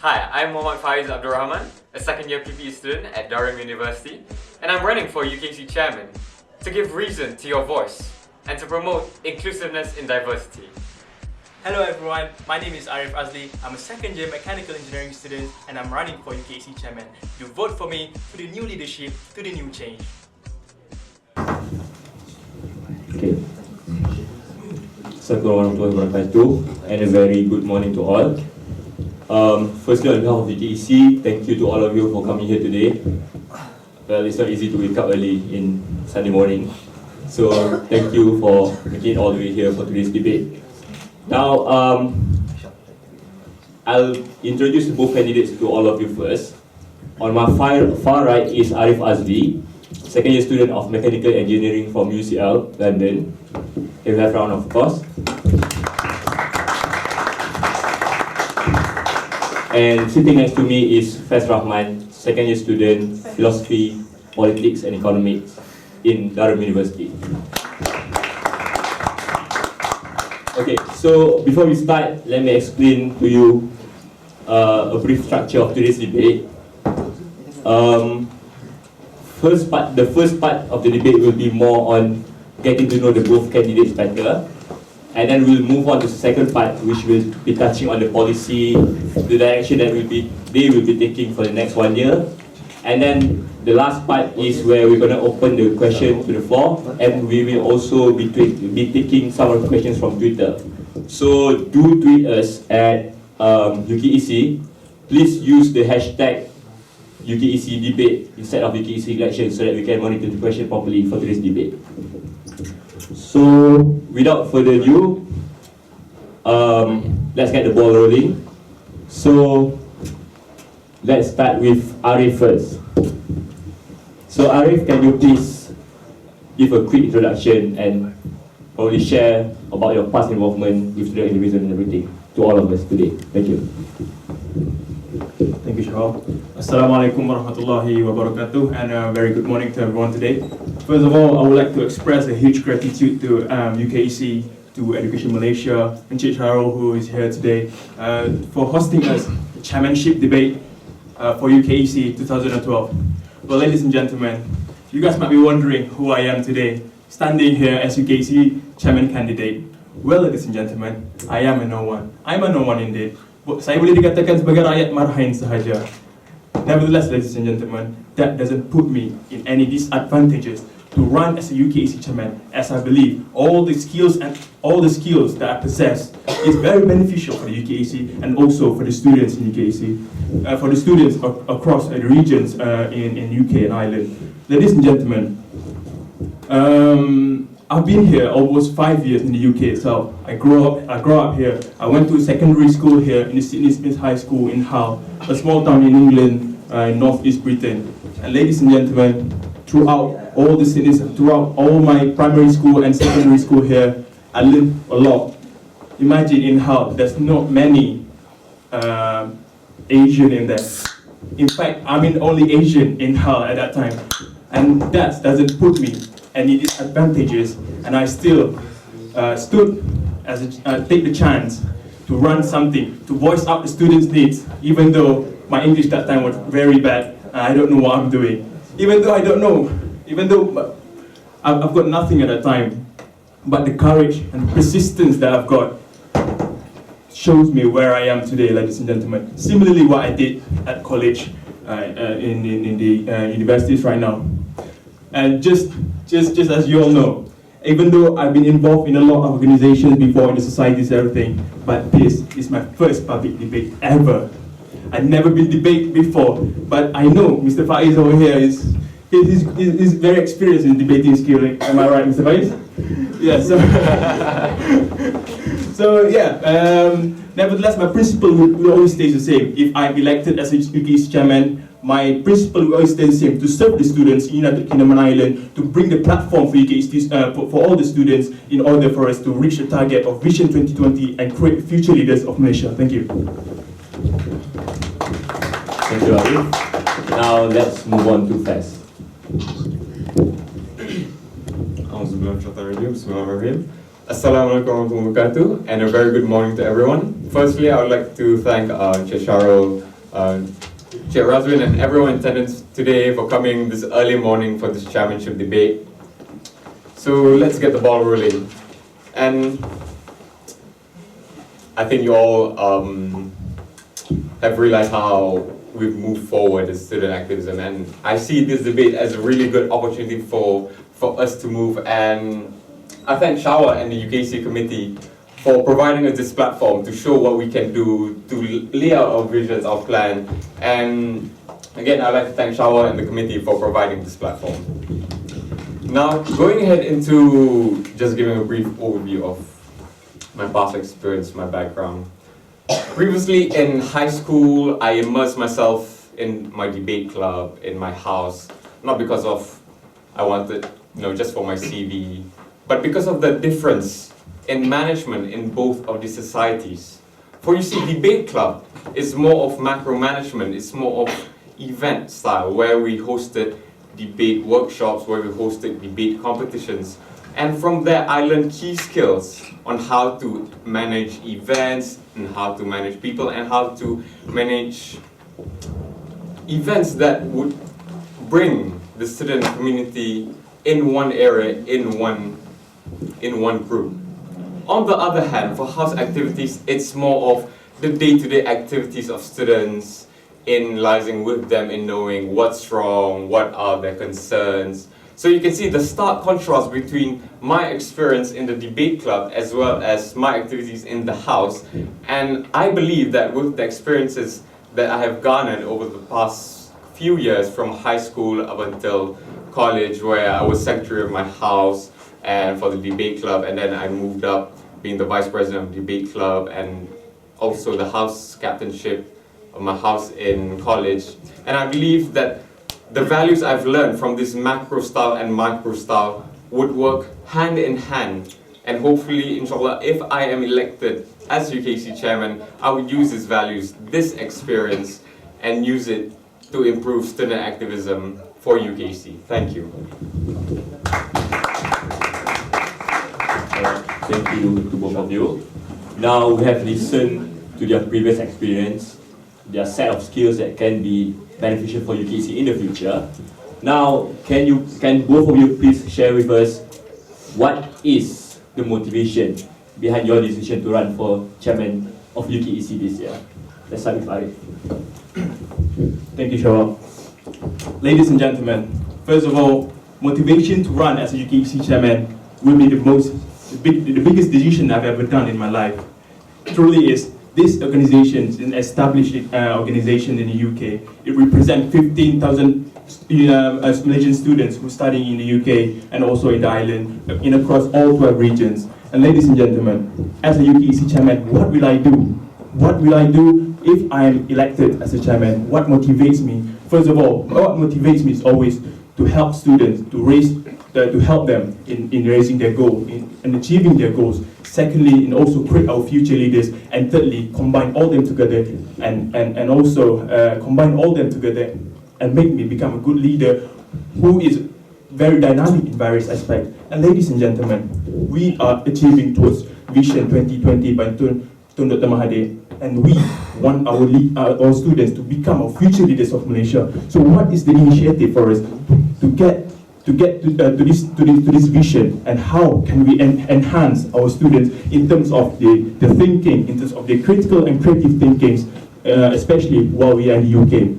Hi, I'm Faiz Rahman, a second-year PPE student at Durham University, and I'm running for UKEC Chairman to give reason to your voice and to promote inclusiveness in diversity. Hello everyone, my name is Arief Azli. I'm a second-year mechanical engineering student and I'm running for UKEC Chairman. You vote for me to the new leadership, to the new change. Okay. Assalamualaikum warahmatullahi wabarakatuh, and a very good morning to all. Firstly, on behalf of UKEC, thank you to all of you for coming here today. Well, it's not easy to wake up early in Sunday morning, so thank you for making it all the way here for today's debate. Now, I'll introduce both candidates to all of you first. On my far right is Arief Azli, second year student of Mechanical Engineering from UCL, London. Can we have a round of applause? And sitting next to me is Faiz Rahman, second year student, Philosophy, Politics and Economics in Durham University. Okay, so before we start, let me explain to you a brief structure of today's debate. The first part of the debate will be more on getting to know the both candidates better, and then we'll move on to the second part, which will be touching on the policy, the direction that they will be taking for the next 1 year, and then the last part is where we're going to open the question to the floor, and we will also be taking some of the questions from Twitter. So do tweet us at UKEC. Please use the hashtag UKEC debate instead of UKEC election so that we can monitor the question properly for today's debate. So without further ado, let's get the ball rolling. So let's start with Arief first. So Arief, can you please give a quick introduction and probably share about your past involvement with student activism and everything to all of us today. Thank you. Thank you, Shahal. Assalamualaikum warahmatullahi wabarakatuh, and a very good morning to everyone today. First of all, I would like to express a huge gratitude to UKEC, to Education Malaysia, and Chairmanship, who is here today, for hosting us the chairmanship debate for UKEC 2012. Well, ladies and gentlemen, you guys might be wondering who I am today, standing here as UKEC chairman candidate. Well, ladies and gentlemen, I am a no one. I'm a no one indeed. Saya boleh dikatakan sebagai rakyat marhain sahaja. Nevertheless, ladies and gentlemen, that doesn't put me in any disadvantages to run as a UKEC chairman, as I believe all the skills that I possess is very beneficial for the UKEC and also for the students in UKEC, for the students across the regions in UK and Ireland. Ladies and gentlemen, I've been here almost 5 years in the UK itself. I grew up here. I went to secondary school here in the Sydney Smith High School in Hull, a small town in England, in northeast Britain. And ladies and gentlemen, throughout all my primary school and secondary school here, I learned a lot. Imagine in Hull, there's not many Asian in there. In fact, I'm the only Asian in Hull at that time. And that doesn't put me any disadvantages, and I still take the chance to run something, to voice out the students' needs, even though my English that time was very bad, and I don't know what I'm doing. Even though I've got nothing at that time, but the courage and persistence that I've got shows me where I am today, ladies and gentlemen. Similarly, what I did at college, in the universities right now. And just as you all know, even though I've been involved in a lot of organizations before in the societies and everything, but this is my first public debate ever. I've never been debated before, but I know Mr. Faiz over here is very experienced in debating skill. Am I right, Mr. Faiz? Yeah. Nevertheless, my principle will always stay the same. If I'm elected as a UKEC chairman, my principle will always stay the same: to serve the students in United Kingdom and Ireland, to bring the platform for UKEC, for all the students, in order for us to reach the target of Vision 2020 and create future leaders of Malaysia. Thank you. Thank you, Arief. Now let's move on to Faiz. Assalamualaikum warahmatullahi wabarakatuh, and a very good morning to everyone. Firstly, I would like to thank Chairmanship Chair Razwin and everyone in attendance today for coming this early morning for this chairmanship debate. So let's get the ball rolling. And I think you all have realized how we've moved forward as student activism, and I see this debate as a really good opportunity for us to move. And I thank Shawa and the UKEC committee for providing us this platform to show what we can do, to lay out our visions, our plan. And again, I'd like to thank Shawa and the committee for providing this platform. Now, going ahead into just giving a brief overview of my past experience, my background. Previously in high school, I immersed myself in my debate club, in my house, not because of I wanted, just for my CV, but because of the difference in management in both of these societies. For you see, debate club is more of macro management, it's more of event style, where we hosted debate workshops, where we hosted debate competitions. And from there, I learned key skills on how to manage events, and how to manage people, and how to manage events that would bring the student community in one area, in one group. On the other hand, for house activities, it's more of the day-to-day activities of students, in liaising with them, in knowing what's wrong, what are their concerns. So you can see the stark contrast between my experience in the debate club as well as my activities in the house. And I believe that with the experiences that I have garnered over the past few years, from high school up until college, where I was secretary of my house and for the debate club, and then I moved up being the vice president of the debate club and also the house captainship of my house in college. And I believe that the values I've learned from this macro style and micro style would work hand in hand. And hopefully, inshallah, if I am elected as UKEC chairman, I would use these values, this experience, and use it to improve student activism for UKEC. Thank you. Thank you to both of you. Now we have listened to their previous experience, their set of skills that can be beneficial for UKEC in the future. Now, can both of you please share with us what is the motivation behind your decision to run for chairman of UKEC this year? Let's start with Arief. Thank you, Shawa. Ladies and gentlemen, first of all, motivation to run as a UKEC chairman will be the biggest decision I've ever done in my life. Truly is. This organization is an established organization in the UK. It represents 15,000 Malaysian students who are studying in the UK and also in the island, across all 12 regions. And ladies and gentlemen, as a UKEC chairman, what will I do? What will I do if I am elected as a chairman? What motivates me? First of all, what motivates me is always to help students, to help them in raising their goal, in achieving their goals. Secondly, and also create our future leaders. And thirdly, combine all them together and also combine all them together and make me become a good leader who is very dynamic in various aspects. And ladies and gentlemen, we are achieving towards Vision 2020 by Tun Dr. Mahathir, and we want our students to become our future leaders of Malaysia. So what is the initiative for us to get to this vision, and how can we enhance our students in terms of the thinking, in terms of the critical and creative thinkings, especially while we are in the UK.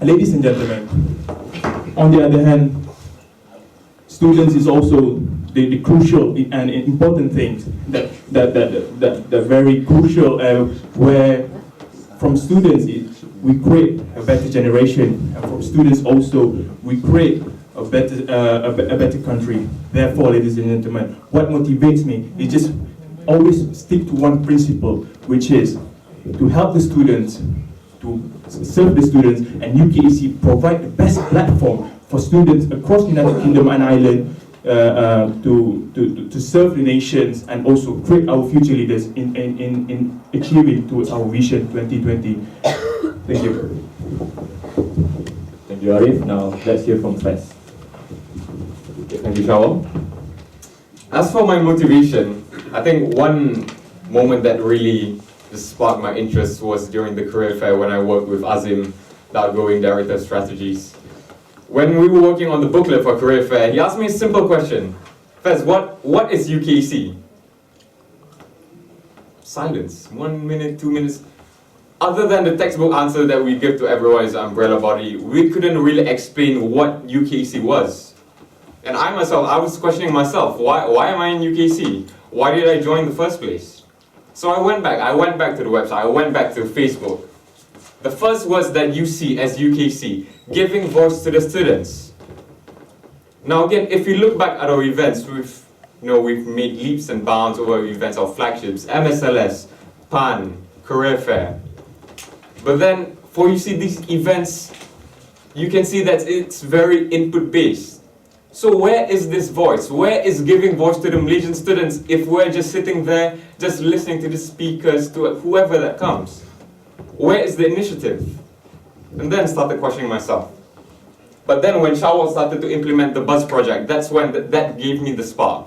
Ladies and gentlemen, on the other hand, students is also the crucial and important things that very crucial, where from students we create a better generation, and from students also we create a better country. Therefore, ladies and gentlemen, what motivates me is just always stick to one principle, which is to help the students, to serve the students, and UKEC provide the best platform for students across the United Kingdom and Ireland to serve the nations and also create our future leaders in achieving towards our Vision 2020. Thank you. Thank you, Arief. Now let's hear from Faiz. Thank you, Shawal. As for my motivation, I think one moment that really sparked my interest was during the career fair when I worked with Azim, the outgoing director of strategies. When we were working on the booklet for career fair, he asked me a simple question. Faiz, what is UKEC? Silence. 1 minute, 2 minutes. Other than the textbook answer that we give to everyone as an umbrella body, we couldn't really explain what UKEC was. And I was questioning myself, why am I in UKEC? Why did I join in the first place? So I went back to the website, I went back to Facebook. The first was that you see as UKEC, giving voice to the students. Now again, if you look back at our events, we've made leaps and bounds over events, our flagships, MSLS, PAN, Career Fair. But then, for you see these events, you can see that it's very input-based. So where is this voice? Where is giving voice to the Malaysian students if we're just sitting there, just listening to the speakers, to whoever that comes? Where is the initiative? And then started questioning myself. But then when Shawal started to implement the bus project, that's when that gave me the spark.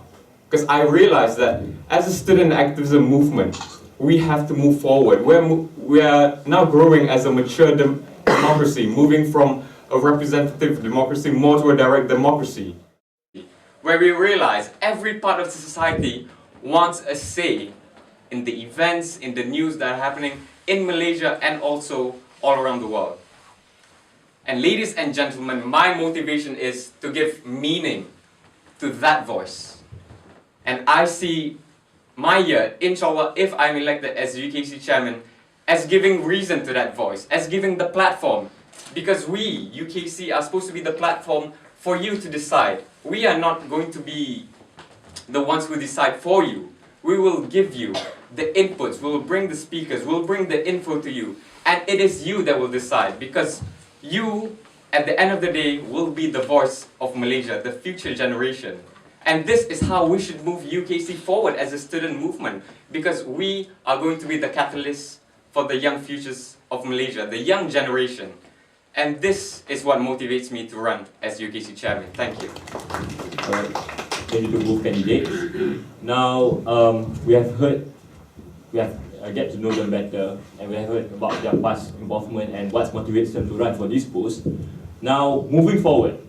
Because I realized that as a student activism movement, we have to move forward. We are now growing as a mature democracy, moving from a representative democracy more to a direct democracy. Where we realize every part of the society wants a say in the events, in the news that are happening in Malaysia and also all around the world. And ladies and gentlemen, my motivation is to give meaning to that voice. And I see my year, inshallah, if I'm elected as UKEC chairman, as giving reason to that voice, as giving the platform. Because we, UKEC, are supposed to be the platform for you to decide. We are not going to be the ones who decide for you. We will give you the inputs, we will bring the speakers, we'll bring the info to you. And it is you that will decide, because you, at the end of the day, will be the voice of Malaysia, the future generation. And this is how we should move UKEC forward as a student movement, because we are going to be the catalyst for the young futures of Malaysia, the young generation. And this is what motivates me to run as UKEC chairman. Thank you. Alright, thank you to both candidates. Now, we have get to know them better, and we have heard about their past involvement and what motivates them to run for this post. Now, moving forward,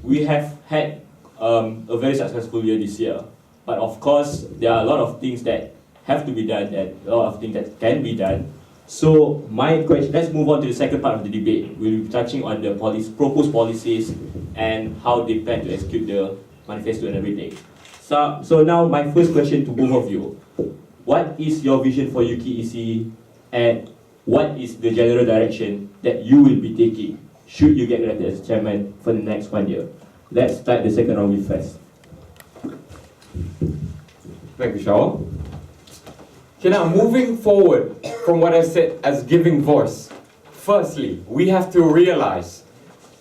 we have had a very successful year this year, but of course, there are a lot of things that have to be done and a lot of things that can be done. So, my question, let's move on to the second part of the debate. We'll be touching on the proposed policies and how they plan to execute the manifesto and everything. So now my first question to both of you. What is your vision for UKEC and what is the general direction that you will be taking should you get elected as chairman for the next 1 year? Let's start the second round with Faiz. Thank you, Shawal. Okay, now moving forward from what I said as giving voice, firstly, we have to realize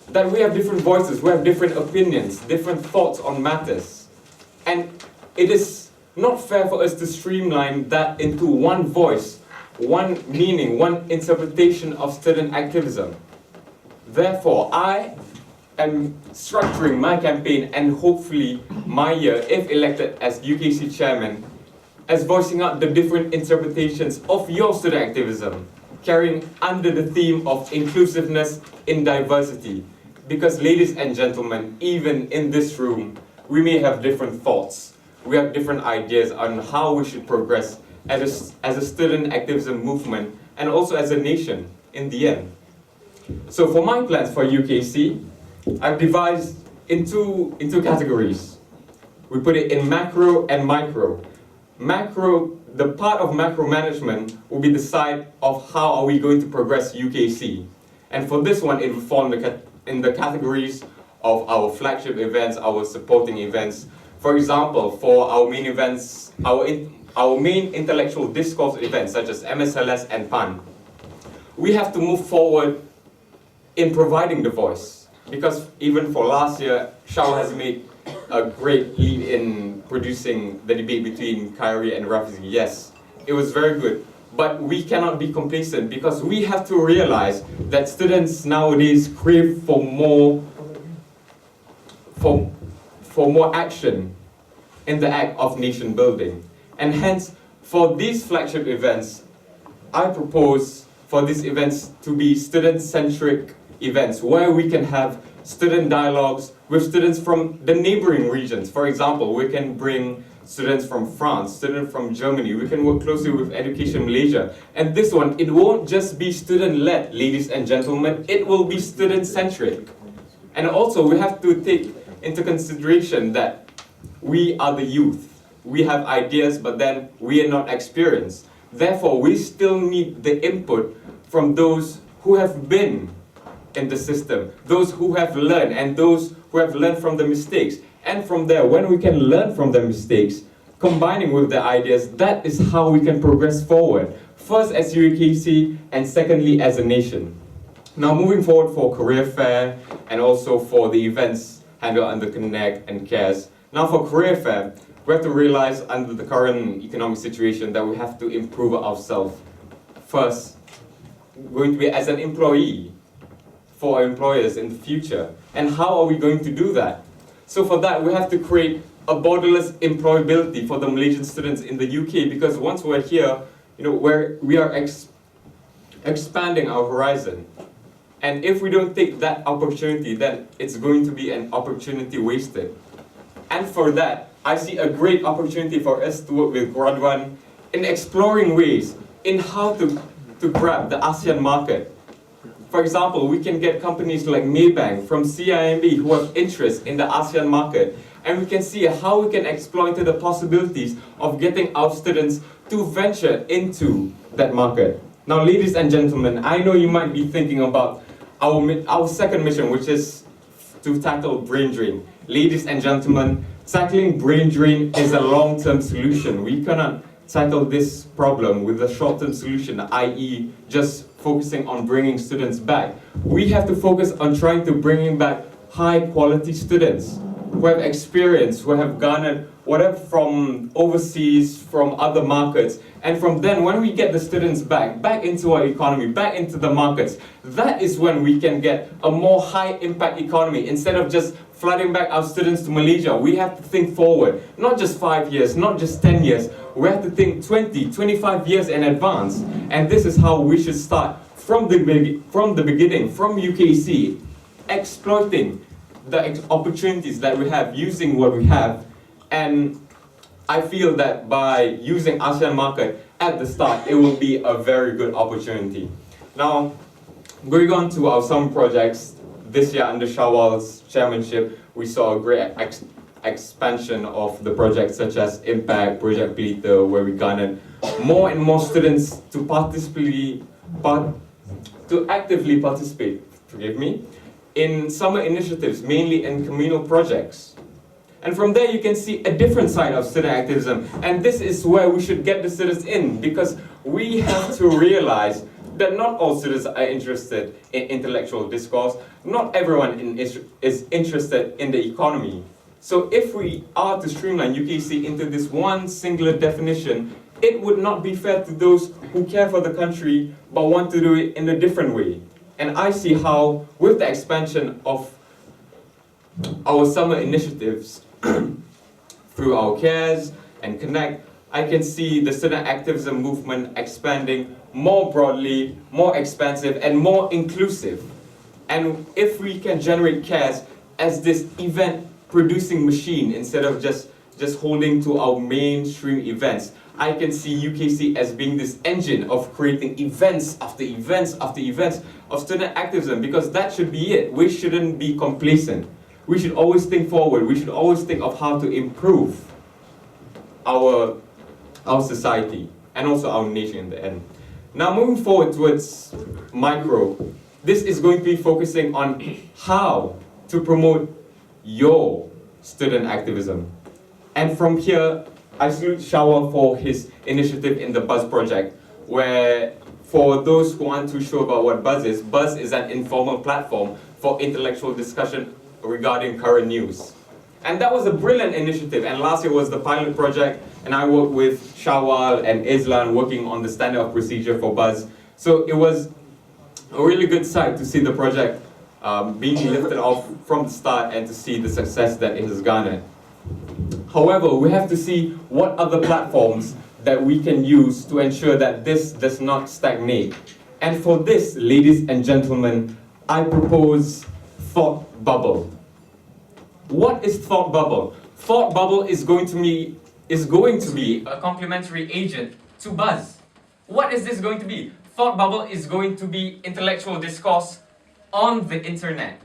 that we have different voices, we have different opinions, different thoughts on matters. And it is not fair for us to streamline that into one voice, one meaning, one interpretation of student activism. Therefore, I am structuring my campaign and hopefully my year, if elected as UKEC chairman, as voicing out the different interpretations of your student activism, carrying under the theme of inclusiveness in diversity. Because ladies and gentlemen, even in this room, we may have different thoughts. We have different ideas on how we should progress as a student activism movement and also as a nation in the end. So for my plans for UKEC, I've devised into categories. We put it in macro and micro. Macro, the part of macro management will be the side of how are we going to progress UKEC. And for this one, it will fall in the categories of our flagship events, our supporting events. For example, for our main events, our main intellectual discourse events such as MSLS and PAN, we have to move forward in providing the voice. Because even for last year, Shao has made a great lead in producing the debate between Khairi and Rafizi. Yes, it was very good. But we cannot be complacent because we have to realize that students nowadays crave for more action in the act of nation building. And hence, for these flagship events, I propose for these events to be student-centric events where we can have student dialogues with students from the neighboring regions. For example, we can bring students from France, students from Germany. We can work closely with Education Malaysia. And this one, it won't just be student-led, ladies and gentlemen. It will be student-centric. And also, we have to take into consideration that we are the youth. We have ideas, but then we are not experienced. Therefore, we still need the input from those who have been in the system, those who have learned, and those who have learned from the mistakes. And from there, when we can learn from the mistakes, combining with the ideas, that is how we can progress forward. First as UKEC, and secondly as a nation. Now moving forward for career fair, and also for the events handled under Connect and CARES. Now for career fair, we have to realize under the current economic situation that we have to improve ourselves. First, going to be as an employee for our employers in the future. And how are we going to do that? So for that, we have to create a borderless employability for the Malaysian students in the UK, because once we're here, we are expanding our horizon. And if we don't take that opportunity, then it's going to be an opportunity wasted. And for that, I see a great opportunity for us to work with Graduan in exploring ways in how to grab the ASEAN market. For example, we can get companies like Maybank from CIMB who have interest in the ASEAN market, and we can see how we can exploit the possibilities of getting our students to venture into that market. Now, ladies and gentlemen, I know you might be thinking about our second mission, which is to tackle brain drain. Ladies and gentlemen, tackling brain drain is a long-term solution. We cannot tackle this problem with a short-term solution, i.e. just focusing on bringing students back. We have to focus on trying to bring back high-quality students who have experience, who have garnered whatever from overseas, from other markets. And from then, when we get the students back into our economy, back into the markets, that is when we can get a more high-impact economy. Instead of just flooding back our students to Malaysia, we have to think forward, not just 5 years, not just 10 years. We have to think 20, 25 years in advance. And this is how we should start from the beginning, from UKEC, exploiting the opportunities that we have, using what we have. And I feel that by using ASEAN market at the start, it will be a very good opportunity. Now, going on to our summer projects, this year under Shawal's chairmanship, we saw a great expansion of the projects such as Impact, Project Pelita, where we garnered more and more students to actively participate, in summer initiatives, mainly in communal projects. And from there you can see a different side of student activism. And this is where we should get the students in, because we have to realize that not all students are interested in intellectual discourse. Not everyone is interested in the economy. So if we are to streamline UKEC into this one singular definition, it would not be fair to those who care for the country but want to do it in a different way. And I see how, with the expansion of our summer initiatives through our CARES and Connect, I can see the student activism movement expanding more broadly, more expansive, and more inclusive. And if we can generate CARES as this event-producing machine instead of just holding to our mainstream events, I can see UKEC as being this engine of creating events after events after events of student activism, because that should be it. We shouldn't be complacent. We should always think forward. We should always think of how to improve our society and also our nation in the end. Now moving forward towards micro, this is going to be focusing on how to promote your student activism. And from here, I salute Shawa for his initiative in the Buzz project, where for those who aren't too sure about what Buzz is an informal platform for intellectual discussion regarding current news. And that was a brilliant initiative, and last year was the pilot project, and I worked with Shawal and Islan working on the standard of procedure for Buzz. So it was a really good sight to see the project being lifted off from the start and to see the success that it has garnered. However, we have to see what other platforms that we can use to ensure that this does not stagnate. And for this, ladies and gentlemen, I propose thought bubble. What is thought bubble? Thought bubble is going to be a complementary agent to buzz. What is this going to be? Thought bubble is going to be intellectual discourse on the internet,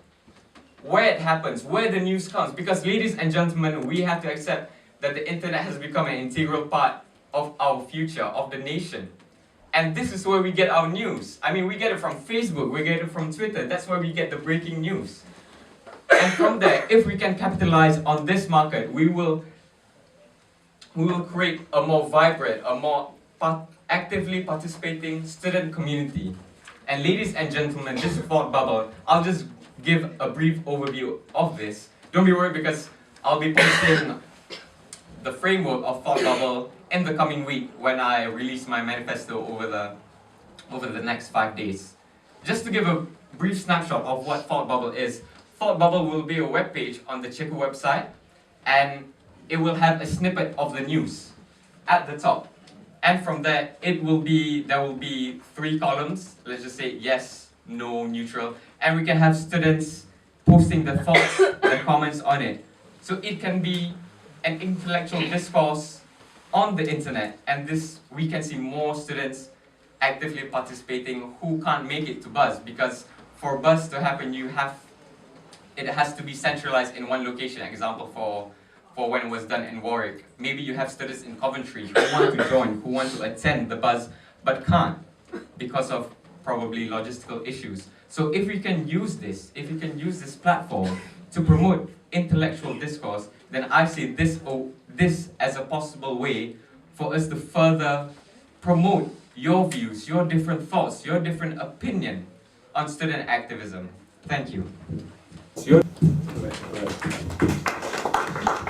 where it happens, where the news comes. Because ladies and gentlemen, we have to accept that the internet has become an integral part of our future, of the nation. And this is where we get our news. I mean, we get it from Facebook, we get it from Twitter. That's where we get the breaking news. And from there, if we can capitalize on this market, we will create a more vibrant, a more actively participating student community. And ladies and gentlemen, this thought bubble, I'll just give a brief overview of this. Don't be worried, because I'll be posting the framework of thought bubble in the coming week when I release my manifesto over the next 5 days. Just to give a brief snapshot of what thought bubble is, thought bubble will be a web page on the Chiku website, and it will have a snippet of the news at the top. And from there, there will be 3 columns. Let's just say yes, no, neutral. And we can have students posting their thoughts, their comments on it. So it can be an intellectual discourse on the internet. And this, we can see more students actively participating who can't make it to buzz. Because for buzz to happen, it has to be centralized in one location. Example for when it was done in Warwick. Maybe you have students in Coventry who want to join, who want to attend the buzz, but can't because of probably logistical issues. So if we can use this, platform to promote intellectual discourse, then I see this as a possible way for us to further promote your views, your different thoughts, your different opinion on student activism. Thank you.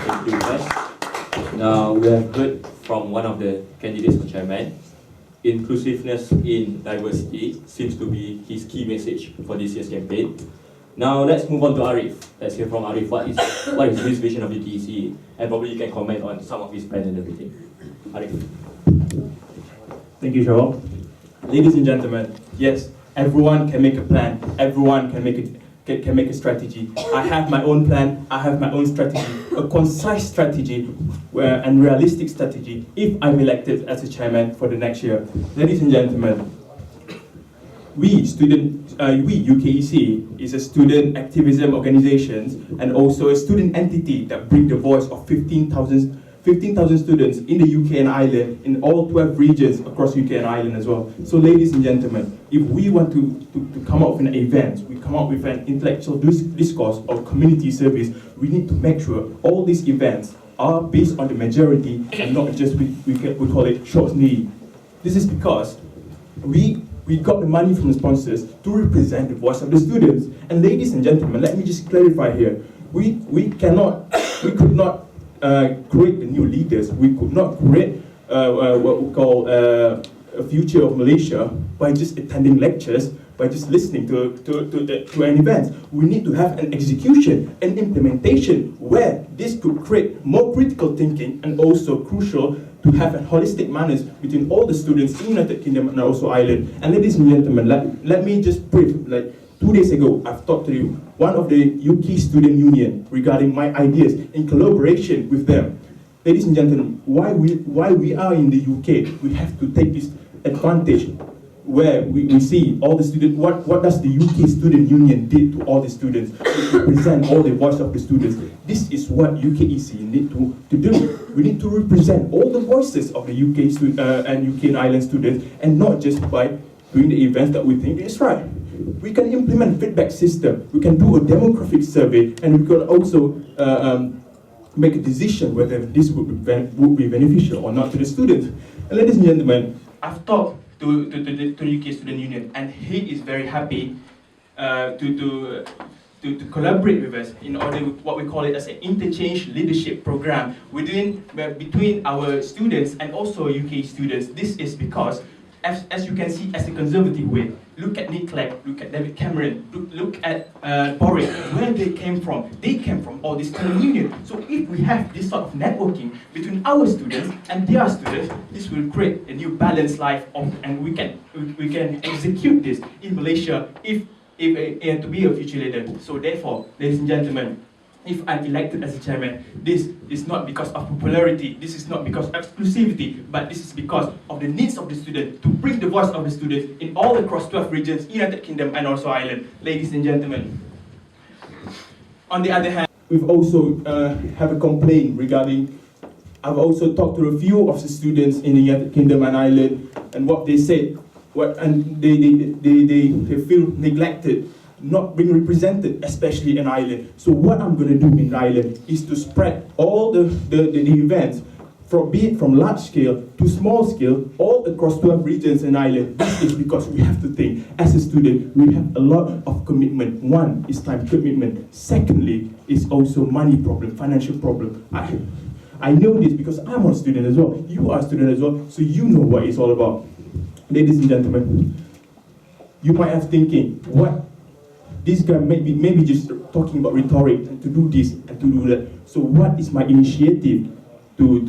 Thank you, guys. Now we have heard from one of the candidates for chairman. Inclusiveness in diversity seems to be his key message for this year's campaign. Now let's move on to Arief. Let's hear from Arief. What is his vision of the UKEC, and probably you can comment on some of his plans and everything. Arief. Thank you, Shawal. Ladies and gentlemen, yes, everyone can make a plan. Everyone can make a strategy. I have my own plan. I have my own strategy, a concise strategy and realistic strategy if I'm elected as a chairman for the next year. Ladies and gentlemen, we UKEC is a student activism organization and also a student entity that brings the voice of 15,000 students in the UK and Ireland, in all 12 regions across UK and Ireland as well. So ladies and gentlemen, if we want to come up with an event, we come up with an intellectual discourse or community service, we need to make sure all these events are based on the majority and not just we call it short need. This is because we got the money from the sponsors to represent the voice of the students. And ladies and gentlemen, let me just clarify here. We could not create the new leaders. We could not create what we call a future of Malaysia by just attending lectures, by just listening to an event. We need to have an execution, an implementation where this could create more critical thinking and also crucial to have a holistic manners between all the students in United Kingdom and also Ireland. And ladies and gentlemen, let me just brief, 2 days ago, I've talked to you, one of the UK Student Union regarding my ideas in collaboration with them. Ladies and gentlemen, why we are in the UK, we have to take this advantage where we see all the students, what does the UK Student Union did to all the students, to represent all the voice of the students. This is what UKEC need to do. We need to represent all the voices of the UK and Ireland students, and not just by doing the events that we think is right. We can implement feedback system, we can do a demographic survey, and we can also make a decision whether this would be beneficial or not to the students. And ladies and gentlemen, I've talked to the UK Student Union, and he is very happy to collaborate with us in order what we call it as an interchange leadership program between our students and also UK students. This is because, as you can see, as a conservative way, Look at Nick Clegg, look at David Cameron, look at Boris, where they came from. They came from all this student union. So if we have this sort of networking between our students and their students, this will create a new balanced life and we can execute this in Malaysia if to be a future leader. So therefore, ladies and gentlemen, if I'm elected as a chairman, this is not because of popularity, this is not because of exclusivity, but this is because of the needs of the student, to bring the voice of the students in all across 12 regions, United Kingdom and also Ireland. Ladies and gentlemen. On the other hand, we've also have a complaint regarding, I've also talked to a few of the students in the United Kingdom and Ireland, and what they said, they feel neglected, not being represented, especially in Ireland. So what I'm going to do in Ireland is to spread all the events, be it from large scale to small scale, all across 12 regions in Ireland. This is because we have to think, as a student, we have a lot of commitment. One is time commitment. Secondly, is also money problem, financial problem. I know this because I'm a student as well. You are a student as well, so you know what it's all about. Ladies and gentlemen, you might have thinking, what? This guy maybe just talking about rhetoric and to do this and to do that. So what is my initiative to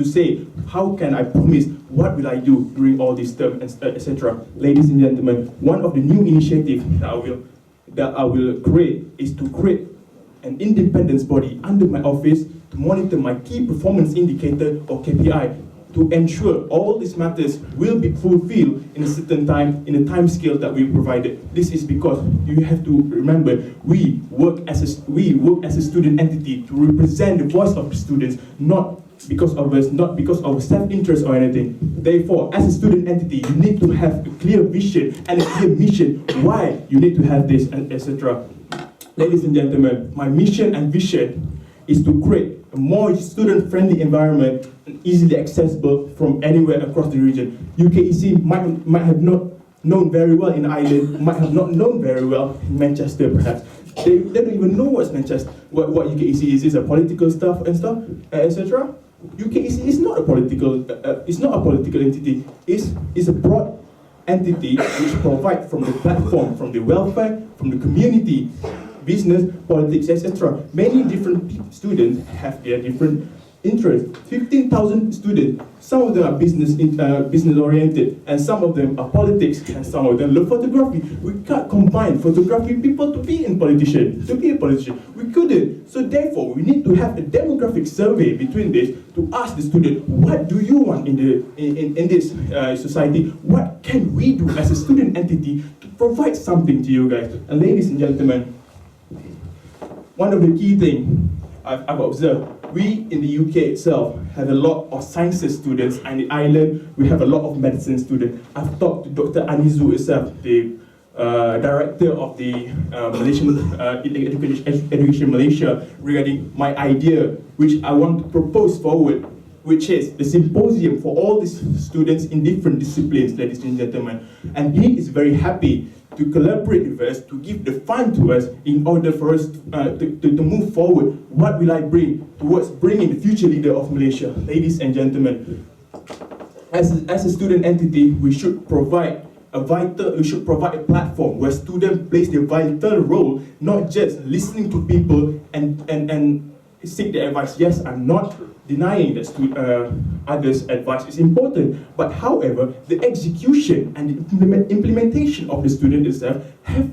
say how can I promise what will I do during all this term, etc. Ladies and gentlemen, one of the new initiatives that I will create is to create an independence body under my office to monitor my key performance indicator or KPI, to ensure all these matters will be fulfilled in a certain time, in a time scale that we provided. This is because you have to remember, we work as a student entity to represent the voice of the students, not because of us, not because of self-interest or anything. Therefore, as a student entity, you need to have a clear vision and a clear mission why you need to have this, and etc. Ladies and gentlemen, my mission and vision is to create a more student-friendly environment and easily accessible from anywhere across the region. UKEC might have not known very well in Ireland, might have not known very well in Manchester perhaps. They don't even know what's Manchester, what UKEC is. Is a political stuff and stuff, etc. UKEC is not a political, it's not a political entity. It's a broad entity which provides from the platform, from the welfare, from the community, business, politics, etc. Many different students have their different interests. 15,000 students, some of them are business oriented, and some of them are politics, and some of them love photography. We can't combine photography people to be a politician. We couldn't. So therefore, we need to have a demographic survey between this to ask the student, what do you want in this society? What can we do as a student entity to provide something to you guys? And ladies and gentlemen, one of the key things I've observed, we in the UK itself have a lot of sciences students, and in Ireland we have a lot of medicine students. I've talked to Dr. Anizu itself, the director of the Malaysian Education Malaysia, regarding my idea, which I want to propose forward, which is the symposium for all these students in different disciplines, ladies and gentlemen. And he is very happy to collaborate with us, to give the fund to us in order for us to move forward. What will I bring towards bringing the future leader of Malaysia? Ladies and gentlemen, as a student entity, we should provide a platform where students play their vital role, not just listening to people and seek their advice. Yes, I'm not denying that others' advice is important, but however, the execution and the implementation of the student itself have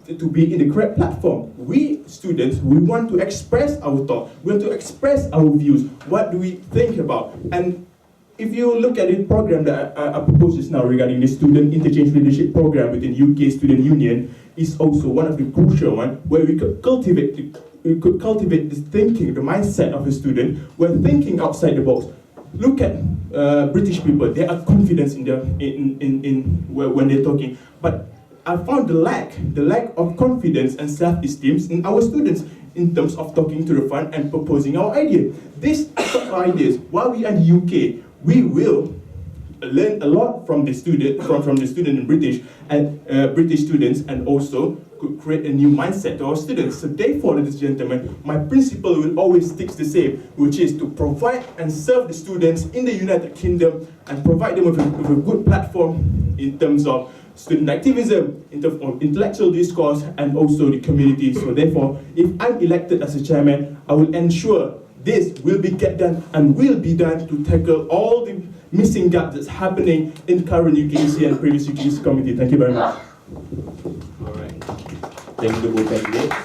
to be in the correct platform. We students, we want to express our thought, we want to express our views, what do we think about. And if you look at the program that I propose just now regarding the Student Interchange Leadership Program within UK Student Union, is also one of the crucial ones where we could cultivate this thinking, the mindset of a student. We're thinking outside the box. Look at British people; they are confident when they're talking. But I found the lack of confidence and self-esteem in our students in terms of talking to the front and proposing our idea. These ideas, while we are in the UK, we will learn a lot from the student, from the student in British and British students, and also could create a new mindset to our students. So therefore, ladies and gentlemen, my principle will always stick the same, which is to provide and serve the students in the United Kingdom and provide them with a good platform in terms of student activism, in terms of intellectual discourse, and also the community. So therefore, if I'm elected as a chairman, I will ensure this will be get done and will be done to tackle all the missing gaps that's happening in current UKEC and previous UKEC committee. Thank you very much. All right. Thank you, both candidates.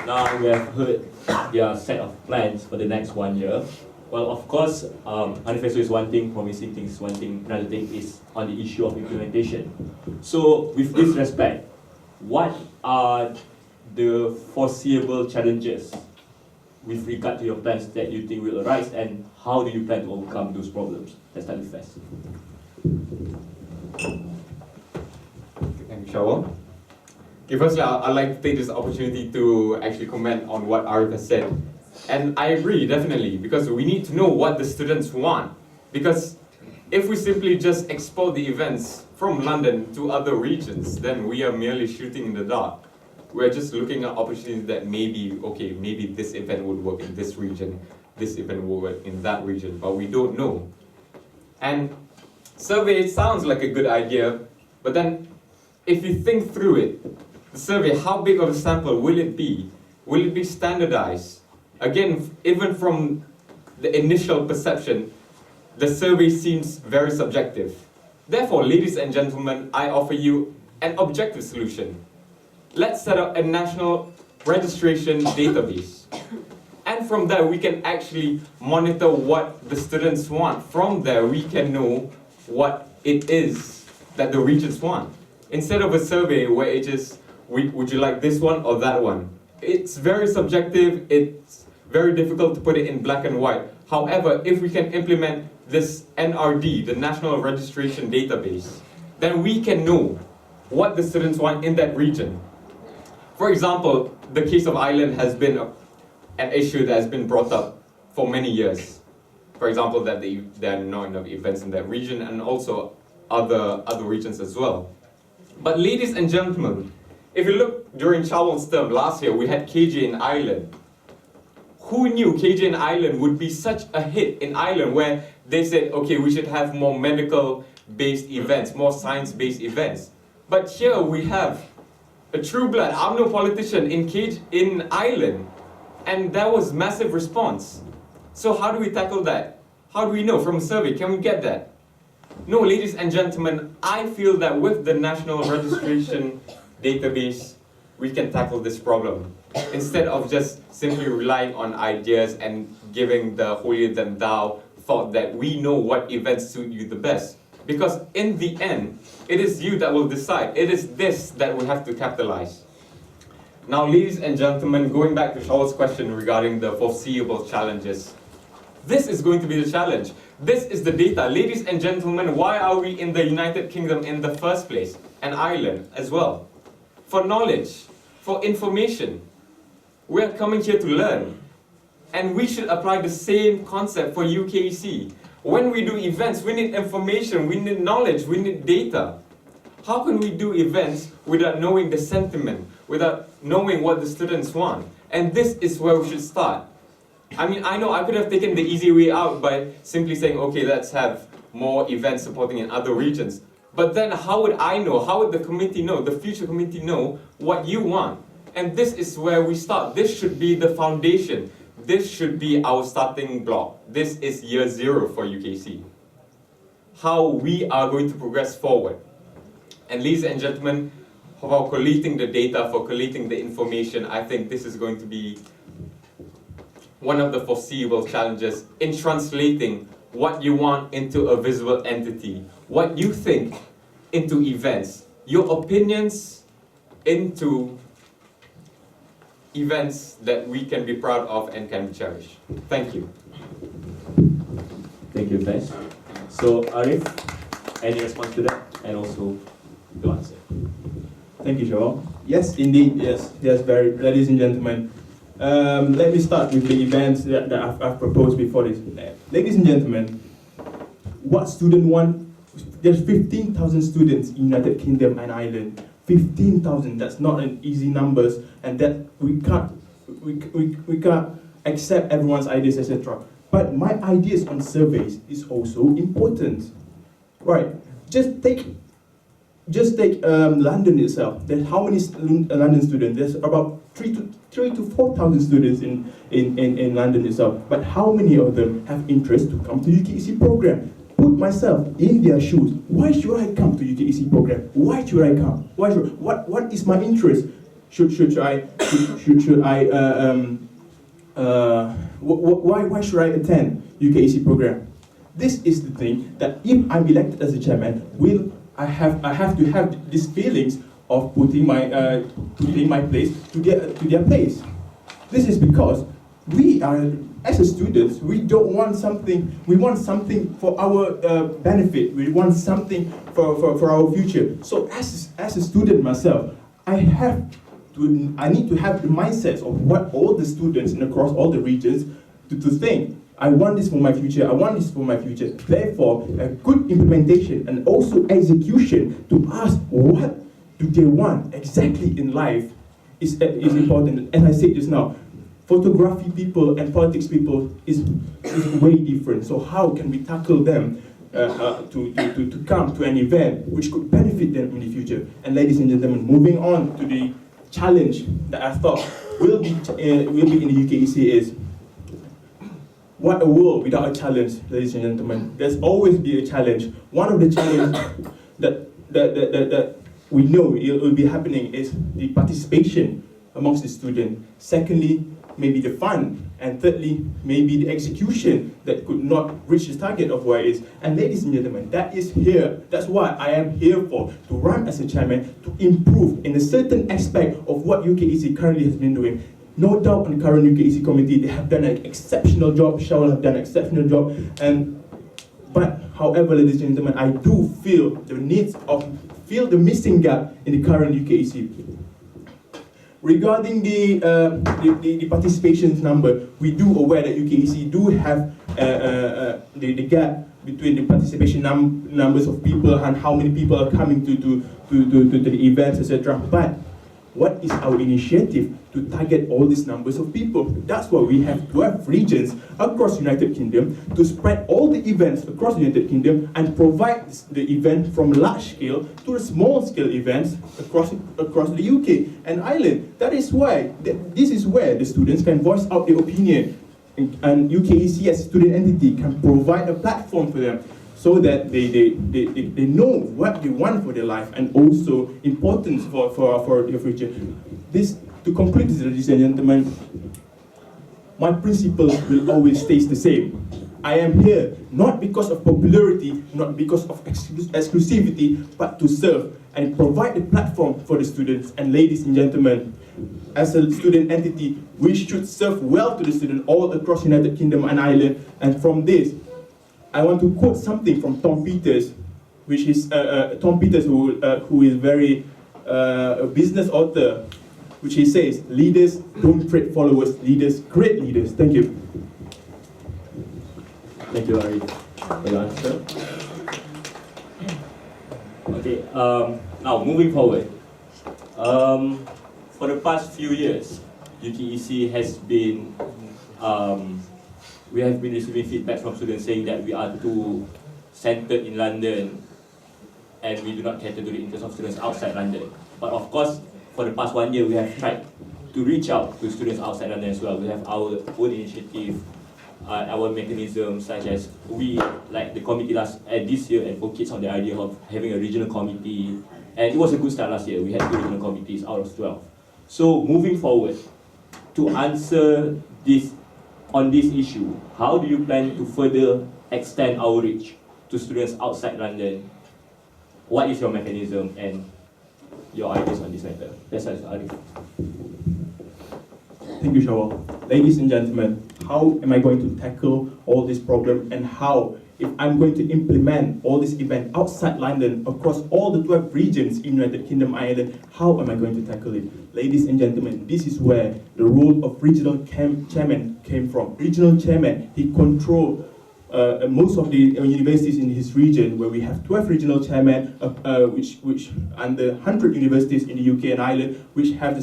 Now we have heard their set of plans for the next 1 year. Well, of course, manifesto is one thing, promising things is one thing, another thing is on the issue of implementation. So, with this respect, what are the foreseeable challenges with regard to your plans that you think will arise, and how do you plan to overcome those problems? Let's start with Faiz. Thank you, Shawal. Okay, firstly, I'd like to take this opportunity to actually comment on what Arief has said. And I agree, definitely, because we need to know what the students want. Because if we simply just export the events from London to other regions, then we are merely shooting in the dark. We're just looking at opportunities that maybe, okay, maybe this event would work in this region, this event will work in that region, but we don't know. And survey sounds like a good idea, but then if you think through it, the survey, how big of a sample will it be? Will it be standardized? Again, even from the initial perception, the survey seems very subjective. Therefore, ladies and gentlemen, I offer you an objective solution. Let's set up a national registration database. And from there, we can actually monitor what the students want. From there, we can know what it is that the regions want. Instead of a survey where it is, would you like this one or that one? It's very subjective, it's very difficult to put it in black and white. However, if we can implement this NRD, the National Registration Database, then we can know what the students want in that region. For example, the case of Ireland has been an issue that has been brought up for many years. For example, that there are not enough events in that region, and also other regions as well. But ladies and gentlemen, if you look during Chawal's term last year, we had KJ in Ireland. Who knew KJ in Ireland would be such a hit in Ireland, where they said, okay, we should have more medical-based events, more science-based events. But here we have a true blood. I'm no politician in Ireland, and that was massive response. So how do we tackle that? How do we know from a survey? Can we get that? No, ladies and gentlemen, I feel that with the National Registration Database, we can tackle this problem. Instead of just simply relying on ideas and giving the holier than thou thought that we know what events suit you the best. Because in the end, it is you that will decide. It is this that we have to capitalize. Now, ladies and gentlemen, going back to Shawal's question regarding the foreseeable challenges, this is going to be the challenge. This is the data. Ladies and gentlemen, why are we in the United Kingdom in the first place? And Ireland as well. For knowledge, for information. We're coming here to learn. And we should apply the same concept for UKEC. When we do events, we need information, we need knowledge, we need data. How can we do events without knowing the sentiment, without knowing what the students want? And this is where we should start. I mean, I know I could have taken the easy way out by simply saying, okay, let's have more events supporting in other regions. But then how would I know, how would the committee know, the future committee know what you want? And this is where we start. This should be the foundation. This should be our starting block. This is year 0 for UKEC. How we are going to progress forward. And ladies and gentlemen, for collating the data, for collating the information, I think this is going to be one of the foreseeable challenges in translating what you want into a visible entity, what you think into events, your opinions into events that we can be proud of and can cherish. Thank you. Thank you, Faiz. So, Arief, any response to that? And also to answer. Thank you, Shawal. Yes, indeed, yes, very, ladies and gentlemen. Let me start with the events that I've proposed before this. Ladies and gentlemen, what students want? There's 15,000 students in United Kingdom and Ireland. 15,000. That's not an easy numbers, and that we can't accept everyone's ideas, etc. But my ideas on surveys is also important, right? Just take London itself. There's how many London students? There's about 3,000 to 4,000 students in London itself. But how many of them have interest to come to UKEC program? Put myself in their shoes. Why should I come to UKEC program? Why should I come? What is my interest? Why should I attend UKEC program? This is the thing that if I'm elected as a chairman, I have to have these feelings of putting my place to their place. This is because we are, as a students, we don't want something. We want something for our benefit. We want something for our future. So as a student myself, I need to have the mindsets of what all the students across all the regions to think. I want this for my future, I want this for my future. Therefore, a good implementation and also execution to ask what do they want exactly in life is important. As I said just now, photography people and politics people is way different. So how can we tackle them to come to an event which could benefit them in the future? And ladies and gentlemen, moving on to the challenge that I thought will be in the UKEC is, what a world without a challenge, ladies and gentlemen. There's always be a challenge. One of the challenges that we know it will be happening is the participation amongst the students. Secondly, maybe the fund. And thirdly, maybe the execution that could not reach the target of where it is. And ladies and gentlemen, that's why I am here to run as a chairman, to improve in a certain aspect of what UKEC currently has been doing. No doubt on the current UKEC committee, they have done an exceptional job, Shaul have done an exceptional job, but however, ladies and gentlemen, I do feel the missing gap in the current UKEC. Regarding the participation number, we do aware that UKEC do have the gap between the participation numbers of people and how many people are coming to the events, etc. But what is our initiative to target all these numbers of people? That's why we have 12 regions across United Kingdom to spread all the events across the United Kingdom and provide the event from large scale to the small scale events across the UK and Ireland. That is why this is where the students can voice out their opinion, and UKEC as a student entity can provide a platform for them, so that they know what they want for their life and also importance for their future. To conclude this, ladies and gentlemen, my principles will always stay the same. I am here not because of popularity, not because of exclusivity, but to serve and provide a platform for the students. And ladies and gentlemen, as a student entity, we should serve well to the students all across United Kingdom and Ireland. And from this, I want to quote something from Tom Peters, which is Tom Peters, who is very a business author, which he says, leaders don't create followers, leaders create leaders. Thank you. Thank you, Arief, for your answer. Okay, now moving forward. For the past few years, UKEC has been we have been receiving feedback from students saying that we are too centered in London and we do not cater to the interests of students outside London. But of course, for the past 1 year, we have tried to reach out to students outside London as well. We have our own initiative, our mechanisms, such as like the committee this year, advocates on the idea of having a regional committee. And it was a good start last year. We had 2 regional committees out of 12. So moving forward, to answer on this issue, how do you plan to further extend our reach to students outside London? What is your mechanism and your ideas on this matter? That's Arief. Thank you, Shaul. Ladies and gentlemen, how am I going to tackle all this problem, and how, if I'm going to implement all this event outside London across all the 12 regions in United Kingdom, Ireland, how am I going to tackle it? Ladies and gentlemen, this is where the role of regional chairman came from. Regional chairman, he controls most of the universities in his region, where we have 12 regional chairmen, which and the 100 universities in the UK and Ireland, which have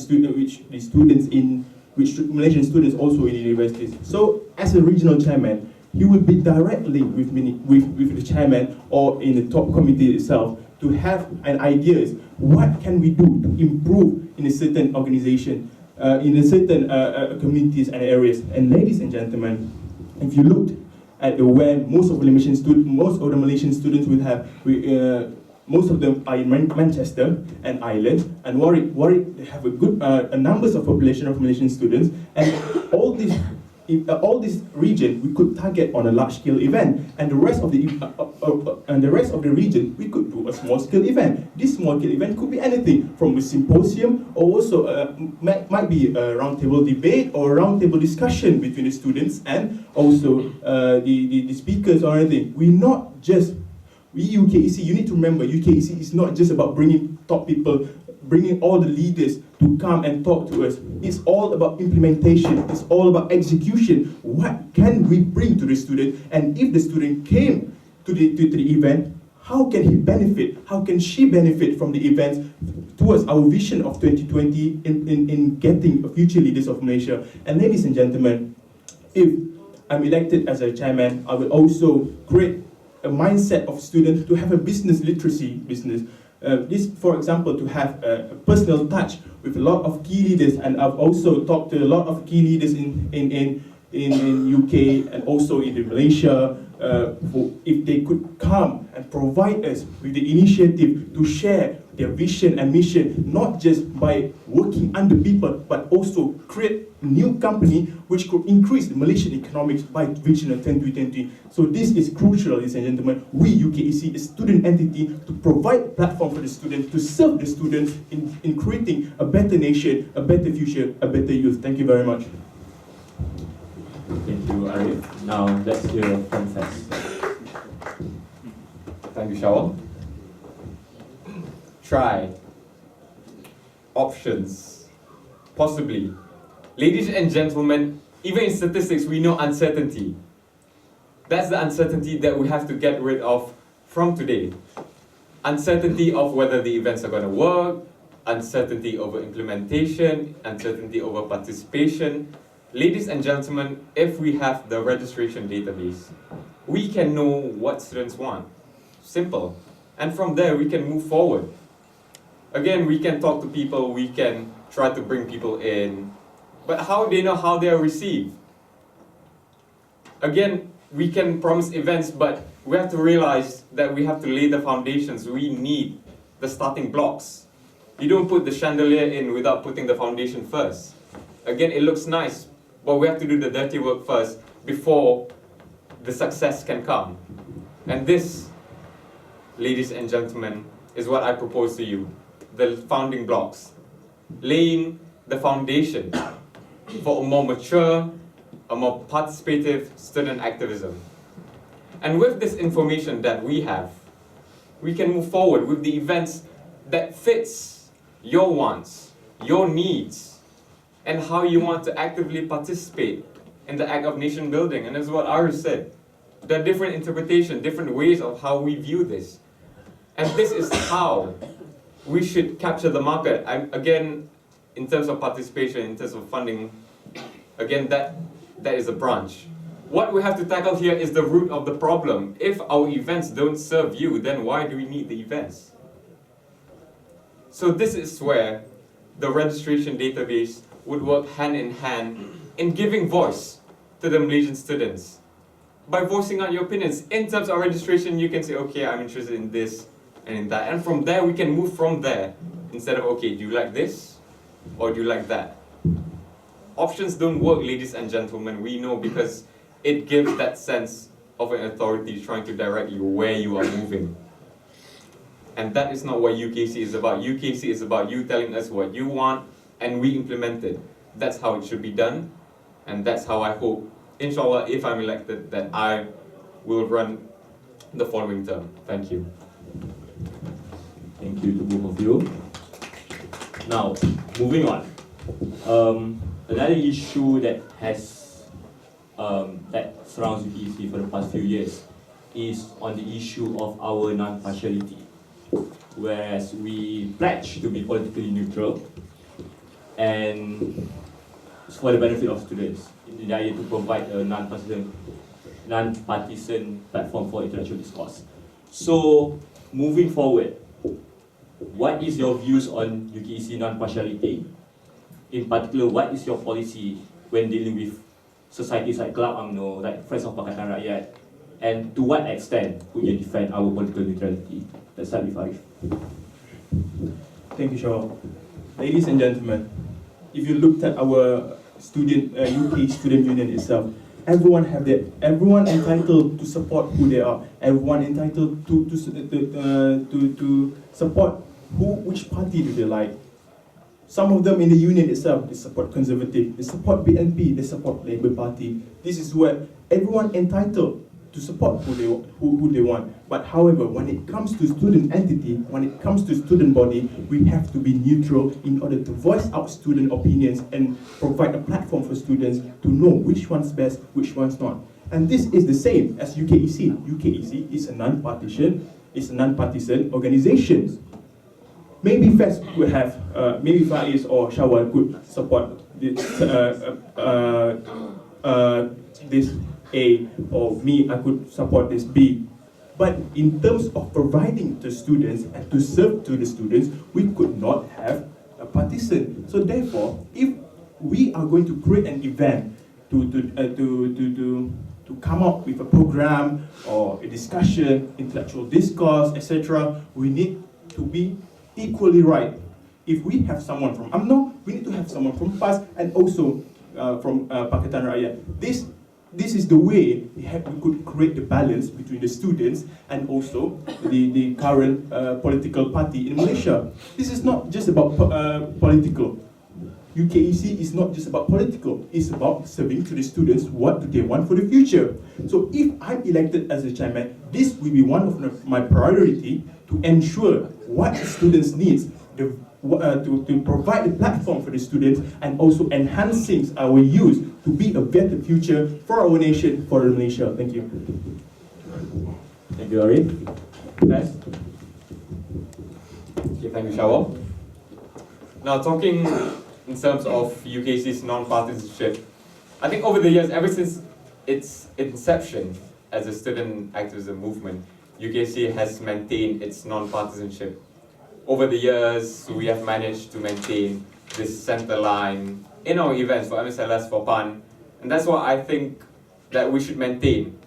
Malaysian students also in universities. So, as a regional chairman, he will be directly with the chairman or in the top committee itself to have an idea what can we do to improve in a certain organization, in a certain communities and areas. And ladies and gentlemen, if you looked at where most of the Malaysian students will have, most of them are in Manchester and Ireland and Warwick. They have a good numbers of population of Malaysian students, and all this region we could target on a large scale event, and the rest of the region we could do a small scale event. This small scale event could be anything from a symposium, or also might be a roundtable debate or a roundtable discussion between the students and also the speakers or anything. UKEC, you need to remember, UKEC is not just about bringing top people, bringing all the leaders to come and talk to us. It's all about implementation. It's all about execution. What can we bring to the student? And if the student came to the event, how can he benefit? How can she benefit from the events towards our vision of 2020 in getting future leaders of Malaysia? And ladies and gentlemen, if I'm elected as a chairman, I will also create a mindset of students to have a business literacy. This, for example, to have a personal touch with a lot of key leaders, and I've also talked to a lot of key leaders in UK and also in Malaysia, if they could come and provide us with the initiative to share their vision and mission, not just by working under people, but also create a new company which could increase the Malaysian economics by Vision 2020. So this is crucial, ladies and gentlemen. We, UKEC, a student entity, to provide a platform for the students, to serve the students in creating a better nation, a better future, a better youth. Thank you very much. Thank you, Arief. Now let's hear from Faiz. Thank you, Shawal. Try. Options. Possibly. Ladies and gentlemen, even in statistics, we know uncertainty. That's the uncertainty that we have to get rid of from today. Uncertainty of whether the events are going to work, uncertainty over implementation, uncertainty over participation. Ladies and gentlemen, if we have the registration database, we can know what students want. Simple. And from there, we can move forward. Again, we can talk to people, we can try to bring people in, but how do they know how they are received? Again, we can promise events, but we have to realize that we have to lay the foundations. We need the starting blocks. You don't put the chandelier in without putting the foundation first. Again, it looks nice, but we have to do the dirty work first before the success can come. And this, ladies and gentlemen, is what I propose to you. The founding blocks. Laying the foundation for a more mature, a more participative student activism. And with this information that we have, we can move forward with the events that fits your wants, your needs, and how you want to actively participate in the act of nation building. And that's what Arief said. There are different interpretations, different ways of how we view this. And this is how we should capture the market. Again, in terms of participation, in terms of funding, again, that is a branch. What we have to tackle here is the root of the problem. If our events don't serve you, then why do we need the events? So this is where the registration database would work hand in hand in giving voice to the Malaysian students. By voicing out your opinions, in terms of registration, you can say, okay, I'm interested in this and in that. And from there, we can move from there. Instead of, okay, do you like this? Or do you like that? Options don't work, ladies and gentlemen. We know, because it gives that sense of an authority trying to direct you where you are moving. And that is not what UKC is about. UKC is about you telling us what you want and we implement it. That's how it should be done. And that's how I hope, inshallah, if I'm elected, that I will run the following term. Thank you. Thank you to both of you. Now, moving on. Another issue that has that surrounds UKEC for the past few years is on the issue of our non-partiality. Whereas we pledge to be politically neutral and it's for the benefit of students in the idea to provide a non-partisan platform for intellectual discourse. So, moving forward, what is your views on UKEC non-partiality? In particular, what is your policy when dealing with societies like Club UMNO, like Friends of Pakatan Rakyat, and to what extent would you defend our political neutrality? Let's start with Arief. Thank you, Shaw. Ladies and gentlemen, if you looked at our UK student union itself, everyone entitled to support who they are. Everyone entitled to support which party do they like. Some of them in the union itself, they support Conservative, they support BNP, they support Labour Party. This is where everyone entitled to support who they want. But however, when it comes to student entity, when it comes to student body, we have to be neutral in order to voice out student opinions and provide a platform for students to know which one's best, which one's not. And this is the same as UKEC. UKEC is a non-partisan organization. Maybe Faiz could have, maybe Faiz or Shawal could support this A, or me, I could support this B. But in terms of providing to students and to serve to the students, we could not have a partisan. So therefore, if we are going to create an event to come up with a program or a discussion, intellectual discourse, etc., we need to be equally right. If we have someone from UMNO, we need to have someone from PAS and also from Pakatan Rakyat. This is the way we could create the balance between the students and also the current political party in Malaysia. This is not just about political. UKEC is not just about political, it's about serving to the students what do they want for the future. So if I'm elected as the chairman, this will be one of my priority to ensure what the students need, to provide a platform for the students and also enhancing our youth to be a better future for our nation, for Malaysia. Thank you. Thank you, Arief. Faiz? Okay, thank you, Shawal. Now, talking in terms of UKC's non-partisanship, I think over the years, ever since its inception as a student activism movement, UKC has maintained its non-partisanship. Over the years, we have managed to maintain this center line in our events for MSLS, for PAN, and that's what I think that we should maintain.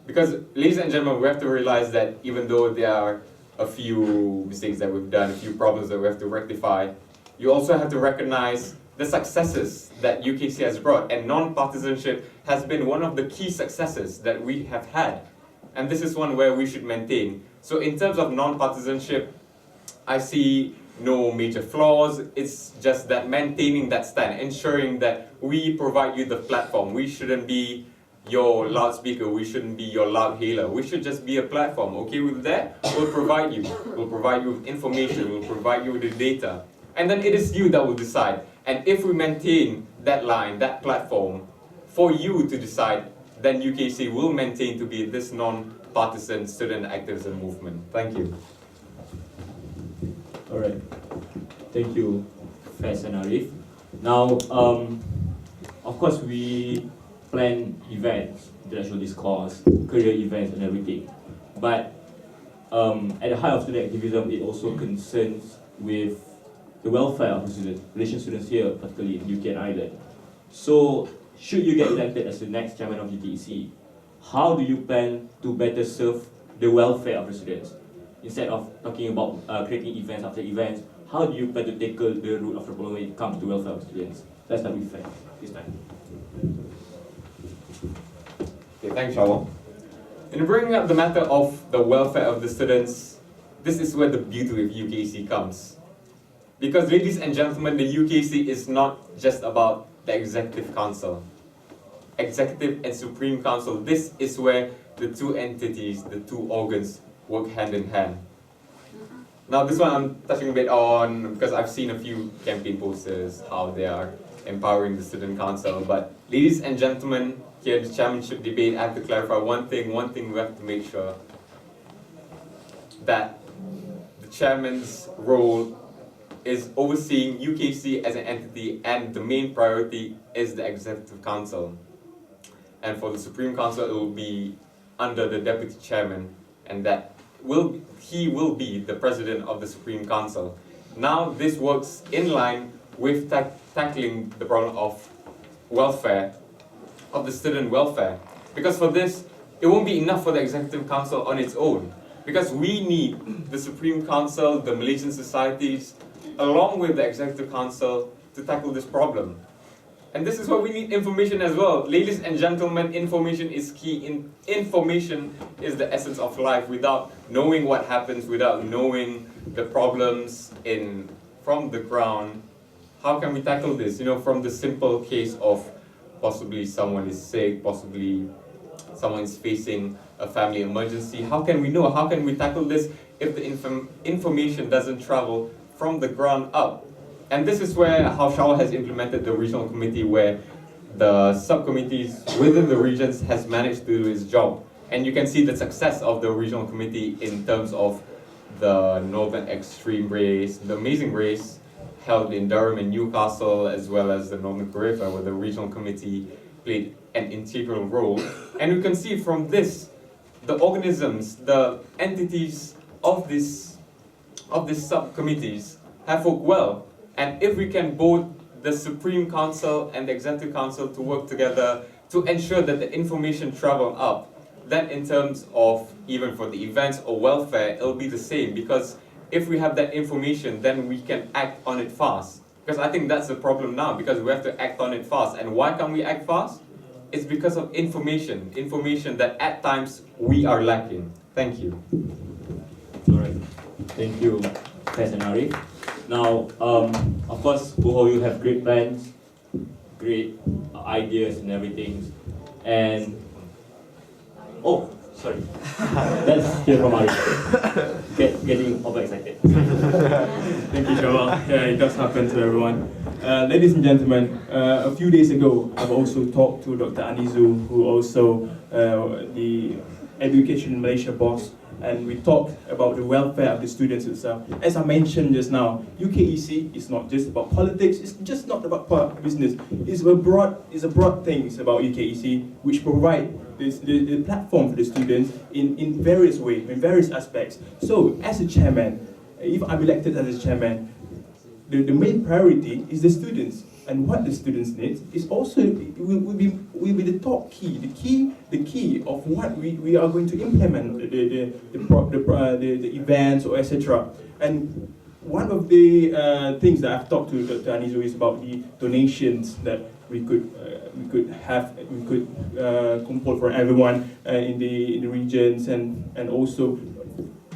Because, ladies and gentlemen, we have to realize that even though there are a few mistakes that we've done, a few problems that we have to rectify, you also have to recognize the successes that UKC has brought, and non-partisanship has been one of the key successes that we have had. And this is one where we should maintain. So in terms of non-partisanship, I see no major flaws. It's just that maintaining that stand, ensuring that we provide you the platform. We shouldn't be your loudspeaker, we shouldn't be your loud hailer. We should just be a platform. Okay with that? We'll provide you. We'll provide you with information, we'll provide you with the data. And then it is you that will decide. And if we maintain that line, that platform, for you to decide, then UKC will maintain to be this non-partisan student activism movement. Thank you. All right. Thank you, Faiz and Arief. Now, of course, we plan events, intellectual discourse, career events, and everything. But at the heart of student activism, it also concerns with the welfare of the students, Malaysian students here, particularly in UK and Ireland. So, should you get elected as the next chairman of UKEC, how do you plan to better serve the welfare of the students? Instead of talking about creating events after events, how do you plan to tackle the root of the problem when it comes to welfare of students? Let's start with Faiz this time. Okay, thanks, Shawal. In bringing up the matter of the welfare of the students, this is where the beauty of UKEC comes. Because, ladies and gentlemen, the UKEC is not just about the Executive Council. Executive and Supreme Council, this is where the two entities, the two organs, work hand in hand. Now this one I'm touching a bit on because I've seen a few campaign posters, how they are empowering the student council. But ladies and gentlemen, here in the chairmanship debate, I have to clarify one thing. One thing we have to make sure that the chairman's role is overseeing UKC as an entity, and the main priority is the Executive Council. And for the Supreme Council, it will be under the Deputy Chairman, and he will be the President of the Supreme Council. Now, this works in line with tackling the problem of welfare, of the student welfare. Because for this, it won't be enough for the Executive Council on its own. Because we need the Supreme Council, the Malaysian societies, along with the Executive Council to tackle this problem. And this is why we need information as well. Ladies and gentlemen, information is key. Information is the essence of life. Without knowing what happens, without knowing the problems from the ground, how can we tackle this? You know, from the simple case of possibly someone is sick, possibly someone is facing a family emergency. How can we know? How can we tackle this if the information doesn't travel from the ground up? And this is where how Shaw has implemented the regional committee, where the subcommittees within the regions has managed to do its job. And you can see the success of the regional committee in terms of the Northern Extreme race, the amazing race held in Durham and Newcastle, as well as the Northern Periphery, where the regional committee played an integral role. And you can see from this, the organisms, the entities of these subcommittees have worked well. And if we can both the Supreme Council and the Executive Council to work together to ensure that the information travel up, then in terms of even for the events or welfare, it'll be the same. Because if we have that information, then we can act on it fast. Because I think that's the problem now, because we have to act on it fast. And why can't we act fast? It's because of information that at times we are lacking. Thank you. All right. Thank you, Faiz and Arief. Now, of course, both of you have great plans, great ideas and everything. And, oh, sorry. Let's hear from Arief. Getting overexcited. Thank you, Shawal. Yeah, it does happen to everyone. Ladies and gentlemen, a few days ago, I've also talked to Dr. Anizu, who also the Education in Malaysia boss, and we talked about the welfare of the students itself. As I mentioned just now, UKEC is not just about politics, it's just not about business. It's a broad things about UKEC, which provide the platform for the students in various ways, in various aspects. So, as a chairman, if I'm elected as a chairman, the main priority is the students, and what the students need is also will be the top key, the key of what we are going to implement the events or etc. And one of the things that I've talked to Dr. Anizu is about the donations that we could compile for everyone in the regions, and also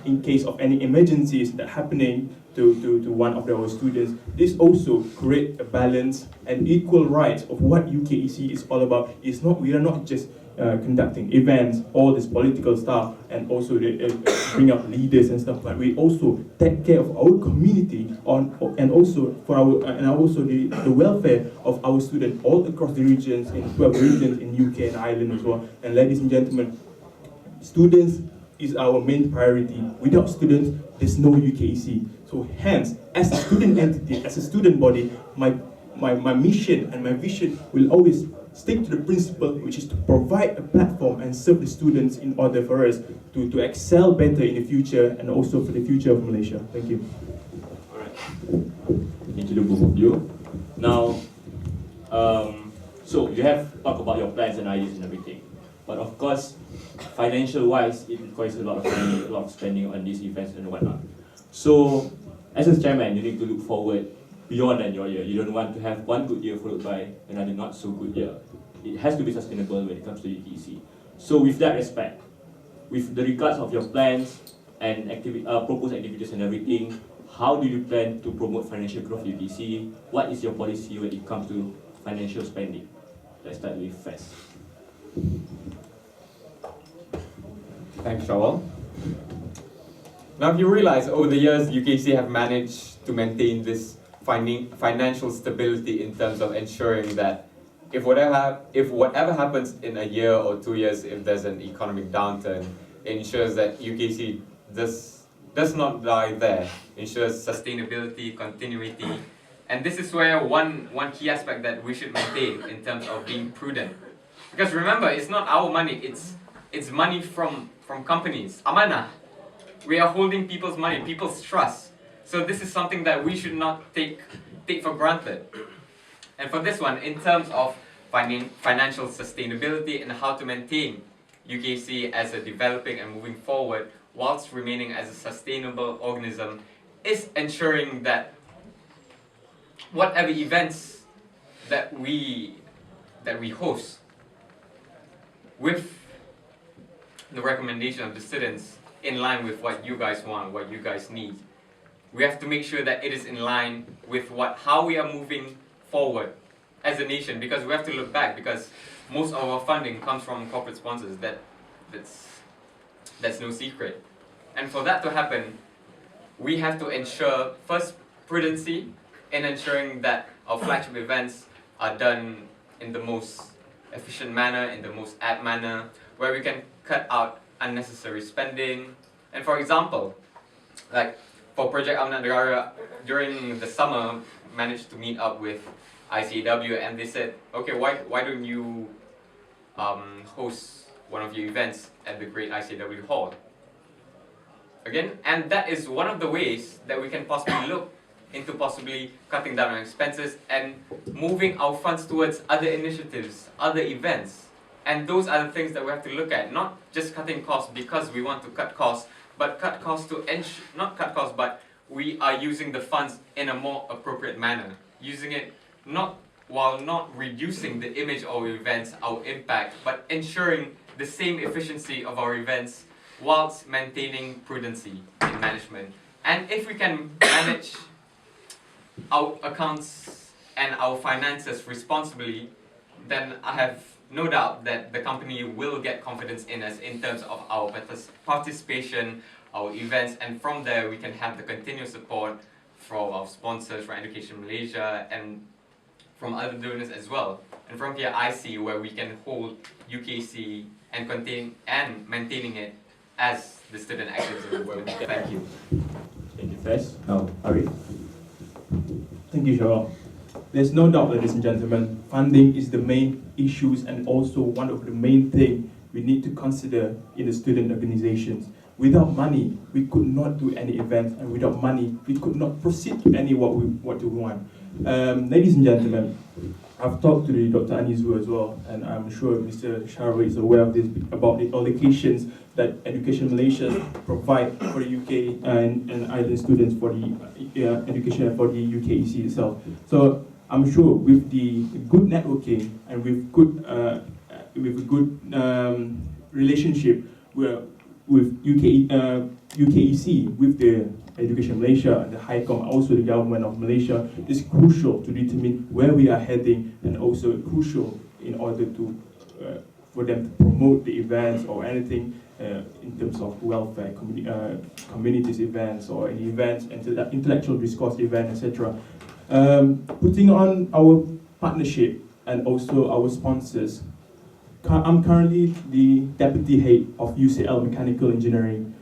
in case of any emergencies that happening to one of our students. This also create a balance and equal rights of what UKEC is all about. We are not just conducting events, all this political stuff, and also bring up leaders and stuff, but we also take care of our community and also the welfare of our students all across the regions, in 12 regions in UK and Ireland as well. And ladies and gentlemen, students is our main priority. Without students, there's no UKEC. So hence, as a student entity, as a student body, my mission and my vision will always stick to the principle, which is to provide a platform and serve the students in order for us to excel better in the future and also for the future of Malaysia. Thank you. All right. Thank you to both of you. Now, so you have talked about your plans and ideas and everything, but of course, financial-wise, it requires a lot of money, a lot of spending on these events and whatnot. So, as a chairman, you need to look forward beyond than your year. You don't want to have one good year followed by another not so good year. It has to be sustainable when it comes to UKEC. So, with that respect, with the regards of your plans and proposed activities and everything, how do you plan to promote financial growth in UKEC? What is your policy when it comes to financial spending? Let's start with Faiz. Thanks, Shawal. Now, if you realize over the years, UKEC have managed to maintain this financial stability in terms of ensuring that if whatever happens in a year or 2 years, if there's an economic downturn, it ensures that UKC does not die there, ensures sustainability, continuity, and this is where one key aspect that we should maintain in terms of being prudent. Because remember, it's not our money, it's money from companies, amanah. We are holding people's money, people's trust. So this is something that we should not take for granted. And for this one, in terms of financial sustainability and how to maintain UKC as a developing and moving forward whilst remaining as a sustainable organism, is ensuring that whatever events that we host, with the recommendation of the students in line with what you guys want, what you guys need, we have to make sure that it is in line with how we are moving forward as a nation, because we have to look back, because most of our funding comes from corporate sponsors. That's no secret. And for that to happen, we have to ensure first prudency in ensuring that our flagship events are done in the most efficient manner, in the most apt manner, where we can cut out unnecessary spending. And for example, like for Project Amanat Negara, during the summer, managed to meet up with ICAW, and they said, okay, why don't you host one of your events at the great ICAW hall? Again, and that is one of the ways that we can possibly look into possibly cutting down on expenses and moving our funds towards other initiatives, other events. And those are the things that we have to look at, not just cutting costs because we want to cut costs, but cut costs to not cut costs, but we are using the funds in a more appropriate manner. Using it while not reducing the image of our events, our impact, but ensuring the same efficiency of our events whilst maintaining prudency in management. And if we can manage our accounts and our finances responsibly, then I have no doubt that the company will get confidence in us in terms of our participation, our events, and from there we can have the continuous support from our sponsors, from Education Malaysia, and from other donors as well. And from here I see where we can hold UKC and maintaining it as the student activism. Thank you. Thank you, Faiz. Now, Arief. Thank you, Cheryl. There's no doubt, ladies and gentlemen, funding is the main issues and also one of the main things we need to consider in the student organizations. Without money, we could not do any events, and without money, we could not proceed to any what we want. Ladies and gentlemen, I've talked to Dr. Anizu as well, and I'm sure Mr. Sharwa is aware of this, about the allocations that Education Malaysia provide for the UK and island students for the education for the UKEC itself. So I'm sure with the good networking and with a good relationship with UKEC, with the Education Malaysia and the HICOM, also the government of Malaysia, is crucial to determine where we are heading, and also crucial in order to for them to promote the events or anything in terms of welfare, communities events or any events, intellectual discourse event, etc. Putting on our partnership and also our sponsors. I'm currently the deputy head of UCL Mechanical Engineering,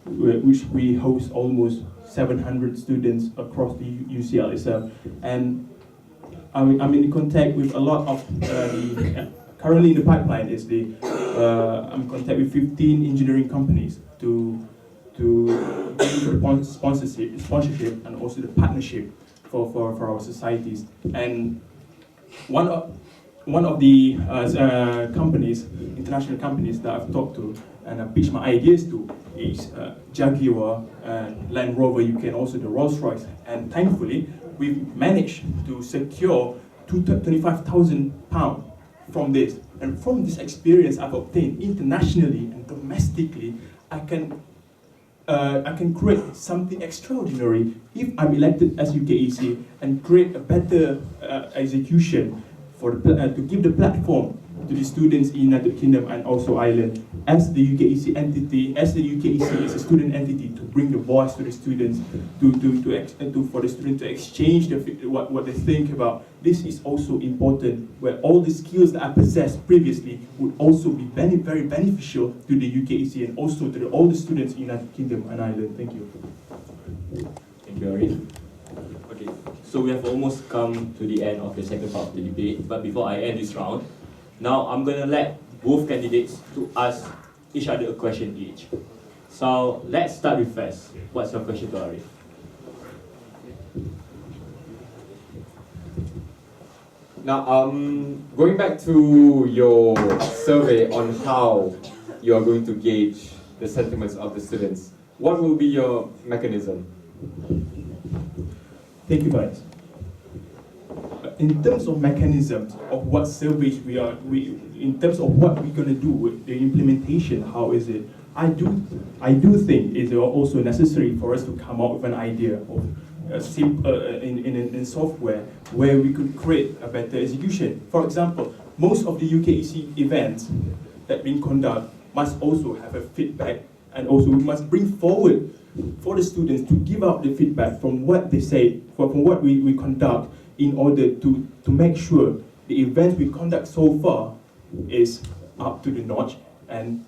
which we host almost 700 students across the UCL itself. And I'm in contact with a lot of currently in the pipeline is I'm in contact with 15 engineering companies to the sponsorship and also the partnership for our societies. And one of the companies, international companies that I've talked to and I've pitched my ideas to is Jaguar, Land Rover UK, and also the Rolls-Royce. And thankfully, we've managed to secure £25,000 from this. And from this experience I've obtained internationally and domestically, I can create something extraordinary if I'm elected as UKEC and create a better execution to give the platform to the students in United Kingdom and also Ireland as the UKEC entity, as the UKEC is a student entity, to bring the voice to the students, for the students to exchange what they think about. This is also important, where all the skills that I possessed previously would also be very beneficial to the UKEC and also to all the students in United Kingdom and Ireland. Thank you. Thank you, Arief. Okay, so we have almost come to the end of the second part of the debate, but before I end this round, now I'm going to let both candidates to ask each other a question each. So let's start with Faiz. What's your question to Arief? Now, going back to your survey on how you are going to gauge the sentiments of the students, what will be your mechanism? Thank you, Faiz. In terms of mechanisms of what surveys in terms of what we're going to do with the implementation, how is it? I do think it's also necessary for us to come up with an idea of in software where we could create a better execution. For example, most of the UKEC events that being conducted must also have a feedback, and also we must bring forward for the students to give out the feedback from what they say, from what we conduct, in order to make sure the events we conduct so far is up to the notch and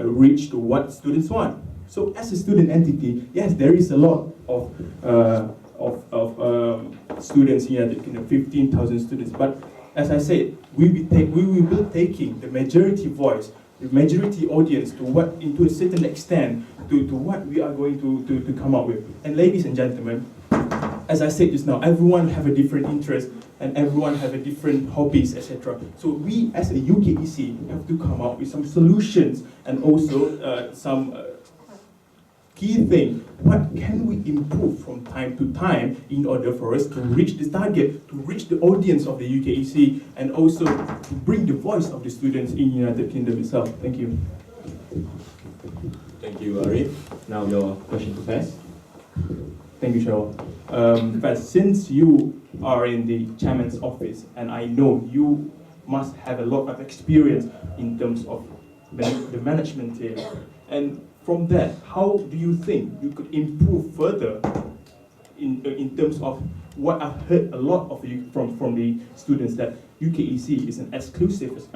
reach to what students want. So as a student entity, yes, there is a lot of students here, 15,000 students, but as I said, we will be taking the majority voice, the majority audience into a certain extent to what we are going to come up with. And ladies and gentlemen, as I said just now, everyone have a different interest and everyone have a different hobbies, etc. So we as a UKEC have to come up with some solutions and also some key thing. What can we improve from time to time in order for us to reach the target, to reach the audience of the UKEC, and also to bring the voice of the students in United Kingdom itself. Thank you. Thank you, Arief. Now your question to Faiz. Thank you, Cheryl. But since you are in the chairman's office, and I know you must have a lot of experience in terms of the management team, and from that, how do you think you could improve further in terms of what I've heard a lot of you from the students, that UKEC is an exclusive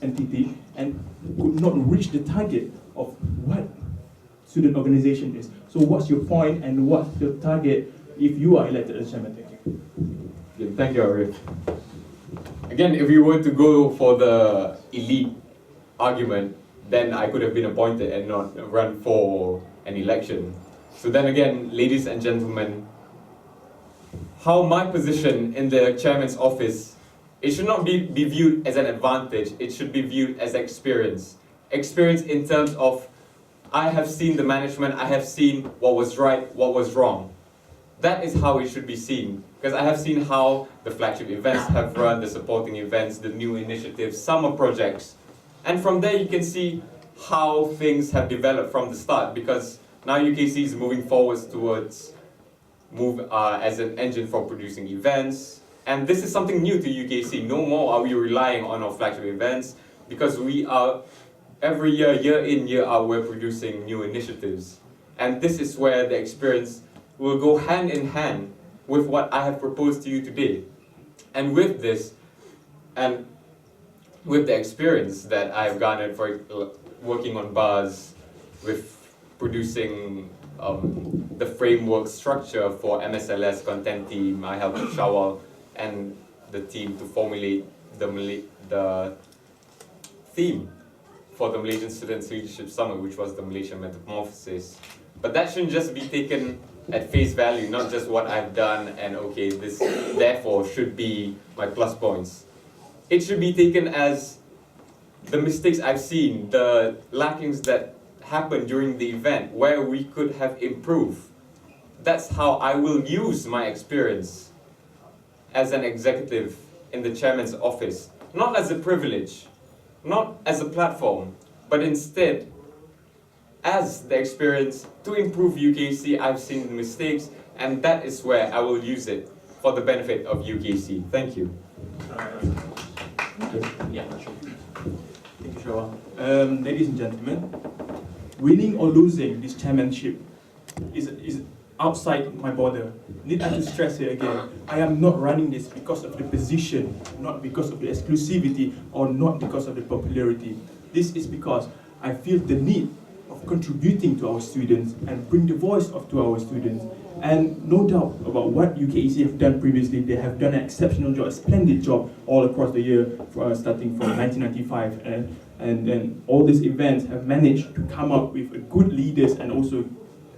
entity and could not reach the target of what student organization is. So what's your point and what's your target if you are elected as chairman? Thank you. Yeah, thank you, Arief. Again, if we were to go for the elite argument, then I could have been appointed and not run for an election. So then again, ladies and gentlemen, how my position in the chairman's office, it should not be viewed as an advantage, it should be viewed as experience. Experience in terms of, I have seen the management, I have seen what was right, what was wrong. That is how it should be seen, because I have seen how the flagship events have run, the supporting events, the new initiatives, summer projects. And from there you can see how things have developed from the start, because now UKC is moving forwards towards as an engine for producing events. And this is something new to UKC. No more are we relying on our flagship events, because we are, every year, year in, year out, we're producing new initiatives. And this is where the experience will go hand in hand with what I have proposed to you today. And with this, and with the experience that I've garnered for working on bars, with producing the framework structure for MSLS content team, I helped Shawal and the team to formulate the theme for the Malaysian Students Leadership Summit, which was the Malaysian Metamorphosis. But that shouldn't just be taken at face value, not just what I've done and okay, this therefore should be my plus points. It should be taken as the mistakes I've seen, the lackings that happened during the event, where we could have improved. That's how I will use my experience as an executive in the chairman's office, not as a privilege, not as a platform, but instead as the experience to improve UKC. I've seen the mistakes, and that is where I will use it for the benefit of UKC. Thank you. Yeah, sure. Thank you, Shawa. Ladies and gentlemen, winning or losing this chairmanship is outside my border. Need I to stress here again, I am not running this because of the position, not because of the exclusivity, or not because of the popularity. This is because I feel the need of contributing to our students and bring the voice to our students. And no doubt about what UKEC have done previously, they have done an exceptional job, a splendid job all across the year, starting from 1995. And then all these events have managed to come up with good leaders and also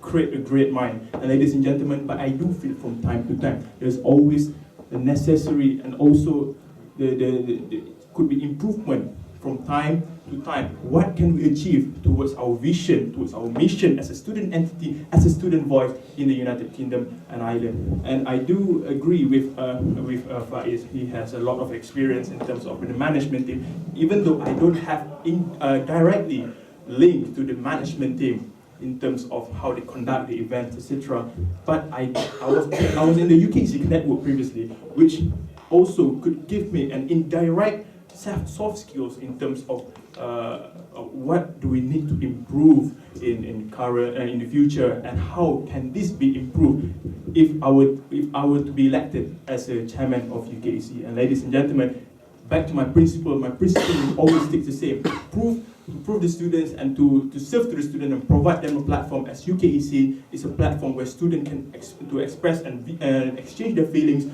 create a great mind. And ladies and gentlemen, but I do feel from time to time, there's always the necessary and also the could be improvement from time to time. What can we achieve towards our vision, towards our mission as a student entity, as a student voice in the United Kingdom and Ireland? And I do agree with Faiz. He has a lot of experience in terms of the management team, even though I don't have directly linked to the management team in terms of how they conduct the events, etc. But I was in the UKEC Connectwork previously, which also could give me an indirect soft skills in terms of what do we need to improve in current in the future, and how can this be improved if I were to be elected as a chairman of UKEC. And ladies and gentlemen, back to my principle will always stick the same: to prove the students and to serve to the student and provide them a platform, as UKEC is a platform where students can express and exchange their feelings,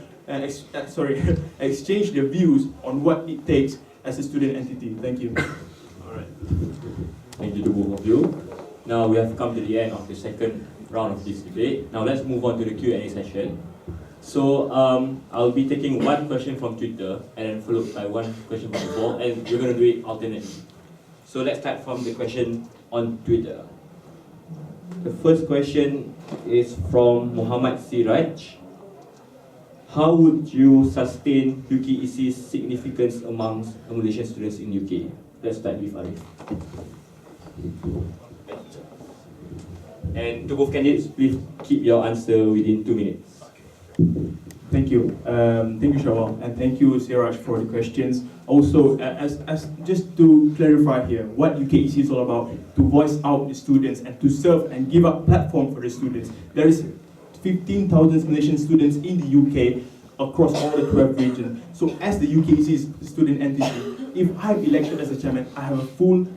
exchange their views on what it takes as a student entity. Thank you. All right. Thank you to both of you. Now we have come to the end of the second round of this debate. Now let's move on to the Q&A session. So I'll be taking one question from Twitter and then followed by one question from the floor, and we're going to do it alternately. So let's start from the question on Twitter. The first question is from Muhammad Siraj. How would you sustain UKEC's significance amongst Malaysian students in UK? Let's start with Arief. And to both candidates, please keep your answer within 2 minutes. Thank you. Thank you, Shawal, and thank you, Siraj, for the questions. Also, as just to clarify here, what UKEC is all about, to voice out the students and to serve and give a platform for the students. There is 15,000 Malaysian students in the UK across all the 12 regions. So as the UKEC student entity, if I'm elected as a chairman, I have a full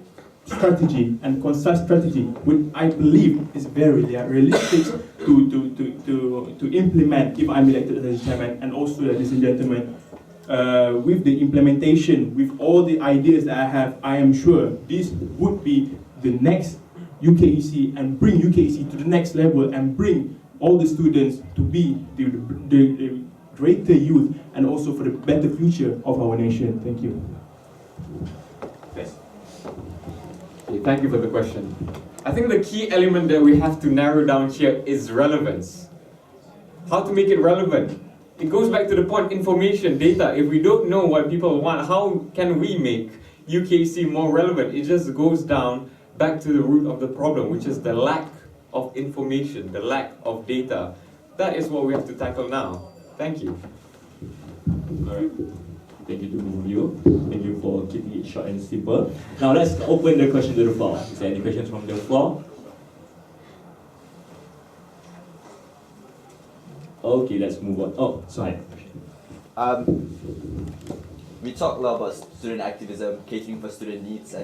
strategy and concise strategy, which I believe is very realistic to implement if I'm elected as a chairman. And also, ladies and gentlemen, with the implementation, with all the ideas that I have, I am sure this would be the next UKEC and bring UKEC to the next level and bring all the students to be the greater youth and also for the better future of our nation. Thank you. Yes. Okay, thank you for the question. I think the key element that we have to narrow down here is relevance. How to make it relevant? It goes back to the point, information, data. If we don't know what people want, how can we make UKEC more relevant? It just goes down back to the root of the problem, which is the lack of information, the lack of data. That is what we have to tackle now. Thank you. All right. Thank you to both of you. Thank you for keeping it short and simple. Now let's open the question to the floor. Is there any questions from the floor? Okay, let's move on. Oh, sorry. We talk a lot about student activism, catering for student needs,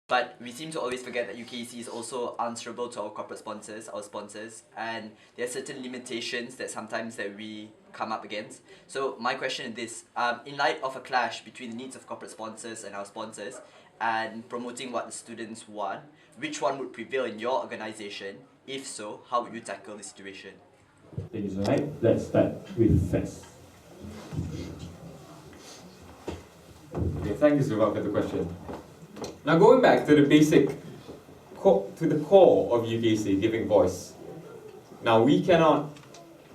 but we seem to always forget that UKEC is also answerable to our corporate sponsors, our sponsors, and there are certain limitations that sometimes that we come up against. So my question is this, in light of a clash between the needs of corporate sponsors and our sponsors, and promoting what the students want, which one would prevail in your organisation? If so, how would you tackle the situation? Thank you, Zohaib. Let's start with Faiz. Okay, thank you, Zubab, for the question. Now going back to the to the core of UKEC, giving voice. Now we cannot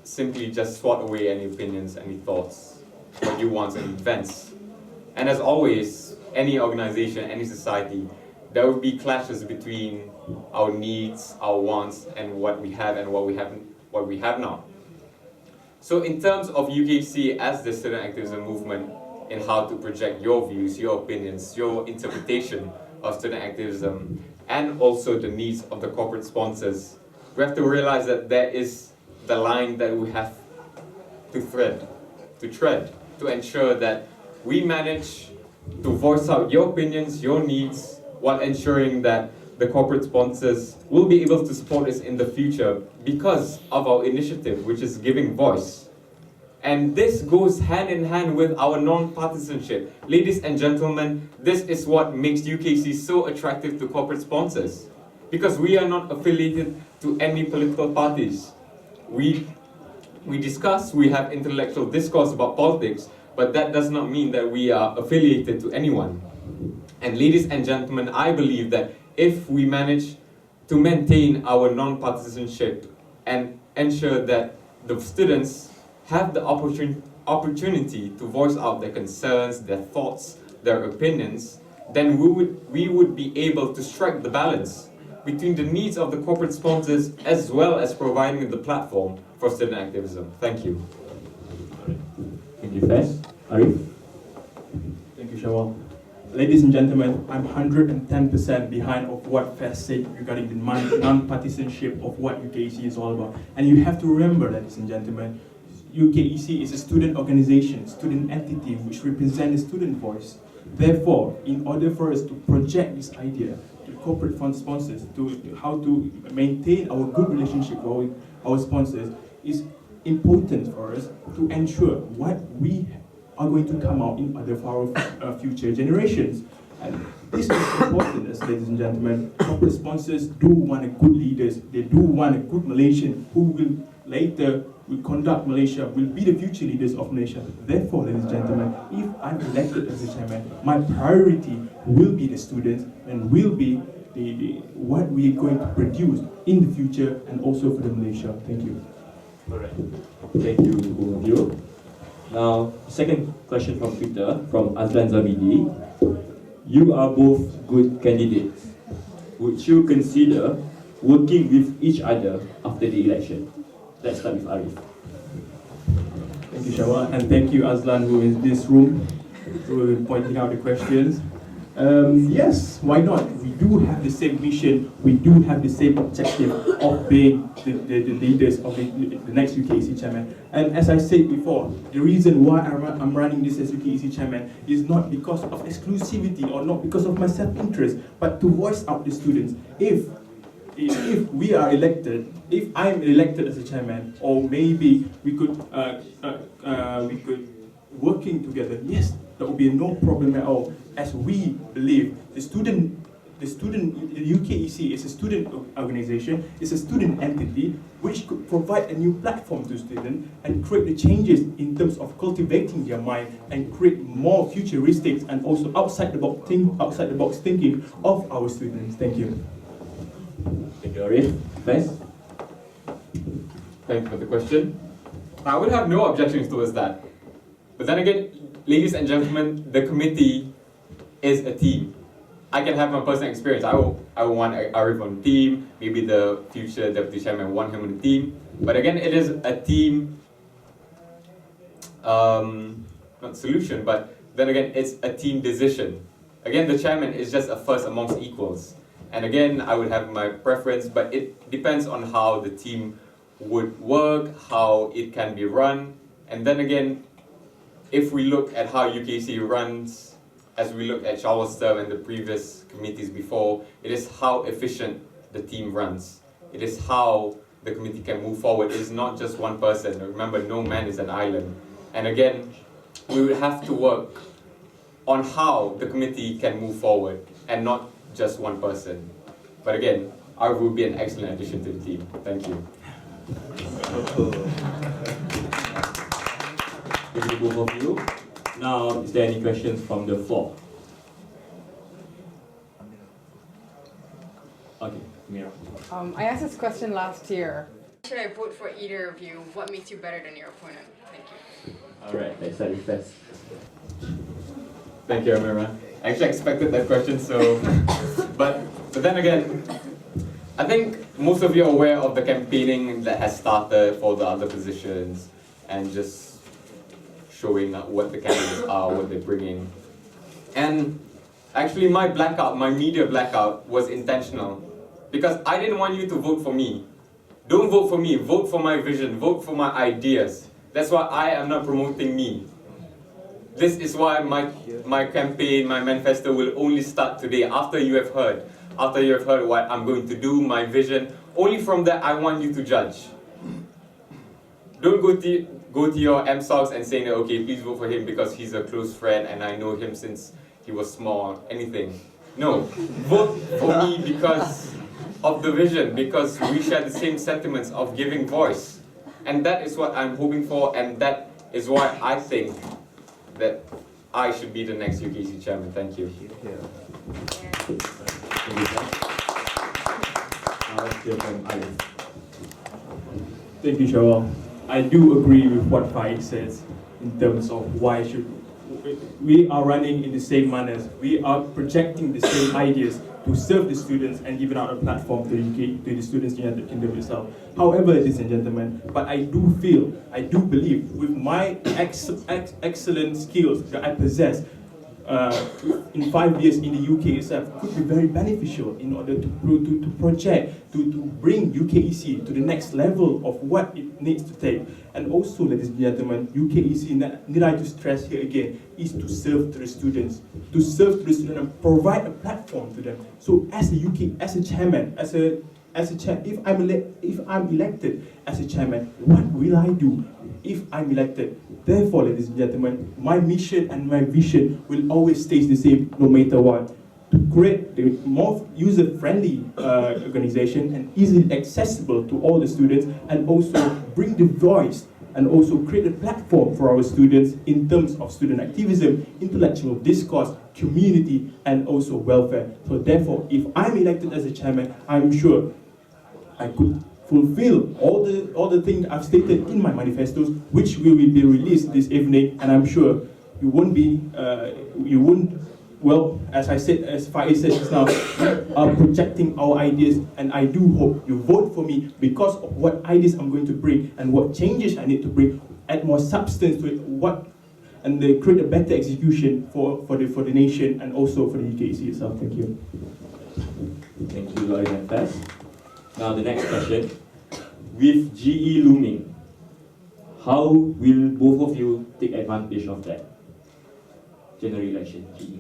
simply just swat away any opinions, any thoughts, what you want, and events. And as always, any organization, any society, there will be clashes between our needs, our wants, and what we have and what we have not. So in terms of UKEC as the student activism movement, in how to project your views, your opinions, your interpretation of student activism, and also the needs of the corporate sponsors. We have to realize that there is the line that we have to tread, to ensure that we manage to voice out your opinions, your needs, while ensuring that the corporate sponsors will be able to support us in the future because of our initiative, which is giving voice. And this goes hand in hand with our non-partisanship. Ladies and gentlemen, this is what makes UKC so attractive to corporate sponsors, because we are not affiliated to any political parties. We discuss, we have intellectual discourse about politics, but that does not mean that we are affiliated to anyone. And ladies and gentlemen, I believe that if we manage to maintain our non-partisanship and ensure that the students have the opportunity to voice out their concerns, their thoughts, their opinions, then we would be able to strike the balance between the needs of the corporate sponsors as well as providing the platform for student activism. Thank you. Thank you, Faiz. Arief? Thank you, Shawal. Ladies and gentlemen, I'm 110% behind of what Faiz said regarding the non-partisanship of what UKEC is all about. And you have to remember, ladies and gentlemen, UKEC is a student organization, student entity which represents the student voice. Therefore, in order for us to project this idea to corporate fund sponsors, to how to maintain our good relationship with our sponsors, is important for us to ensure what we are going to come out in order for our future generations. And this is important, as ladies and gentlemen. Corporate sponsors do want a good leaders. They do want a good Malaysian who will later will conduct Malaysia, will be the future leaders of Malaysia. Therefore, ladies and gentlemen, if I'm elected as a chairman, my priority will be the students and will be what we are going to produce in the future and also for the Malaysia. Thank you. All right. Thank you, both of you. Now, second question from Twitter, from Azlan Zabidi. You are both good candidates. Would you consider working with each other after the election? Let's start with Arief. Thank you, Shawal, and thank you, Azlan, who is in this room, who is pointing out the questions. Yes, why not? We do have the same mission, we do have the same objective of being the leaders of the next UKEC chairman. And as I said before, the reason why I'm running this as UKEC chairman is not because of exclusivity or not because of my self-interest, but to voice out the students. If we are elected, if I'm elected as a chairman, or maybe we could working together, yes, there will be no problem at all. As we believe, the UKEC is a student organization, it's a student entity which could provide a new platform to students and create the changes in terms of cultivating their mind and create more futuristic and also outside the box thinking of our students. Thank you. Thank you, Arief. Faiz? Thank you for the question. I would have no objections towards that. But then again, ladies and gentlemen, the committee is a team. I can have my personal experience. I will want Arief on the team, maybe the future deputy chairman want him on the team. But again, it is a team, not solution, but then again, it's a team decision. Again, the chairman is just a first amongst equals. And again, I would have my preference, but it depends on how the team would work, how it can be run. And then again, if we look at how UKEC runs, as we look at Shawal's term and the previous committees before, it is how efficient the team runs. It is how the committee can move forward. It is not just one person. Remember, no man is an island. And again, we will have to work on how the committee can move forward and not just one person. But again, Arief will be an excellent addition to the team. Thank you. Thank you, both of you. Now, is there any questions from the floor? Okay, Mira. I asked this question last year. Should I vote for either of you? What makes you better than your opponent? Thank you. Alright, let's start with Faiz. Thank you, Amira. I actually expected that question, so... but then again, I think most of you are aware of the campaigning that has started for the other positions and just showing what the candidates are, what they're bringing. And actually my blackout, my media blackout was intentional because I didn't want you to vote for me. Don't vote for me, vote for my vision, vote for my ideas. That's why I am not promoting me. This is why my campaign, my manifesto will only start today after you have heard what I'm going to do, my vision. Only from that I want you to judge. Don't go to your MSOCs and saying, okay, please vote for him because he's a close friend and I know him since he was small, anything. No, vote for me because of the vision, because we share the same sentiments of giving voice. And that is what I'm hoping for, and that is why I think that I should be the next UKEC chairman. Thank you. Thank you, Shawal. I do agree with what Faiz says in terms of why we are running in the same manners. We are projecting the same ideas to serve the students and giving out a platform to the students in the kingdom itself. However, ladies and gentlemen, but I do believe with my excellent skills that I possess in 5 years in the UK itself could be very beneficial in order to project, to bring UKEC to the next level of what it needs to take. And also, ladies and gentlemen, UKEC, need I to stress here again, is to serve to the students, and provide a platform to them. So as a chairman, if I'm elected as a chairman, what will I do if I'm elected? Therefore, ladies and gentlemen, my mission and my vision will always stay the same no matter what. To create the more user-friendly organization and easily accessible to all the students, and also bring the voice and also create a platform for our students in terms of student activism, intellectual discourse, community, and also welfare. So therefore, if I'm elected as a chairman, I'm sure I could fulfill all the things I've stated in my manifestos, which will be released this evening, and I'm sure you won't, well, as I said, as Faiz said just now, we are projecting our ideas, and I do hope you vote for me because of what ideas I'm going to bring and what changes I need to bring, add more substance to it, and create a better execution for the nation and also for the UKEC itself. Thank you. Thank you, Lloyd and Faiz. Now the next question. With GE looming, how will both of you take advantage of that? General election, GE.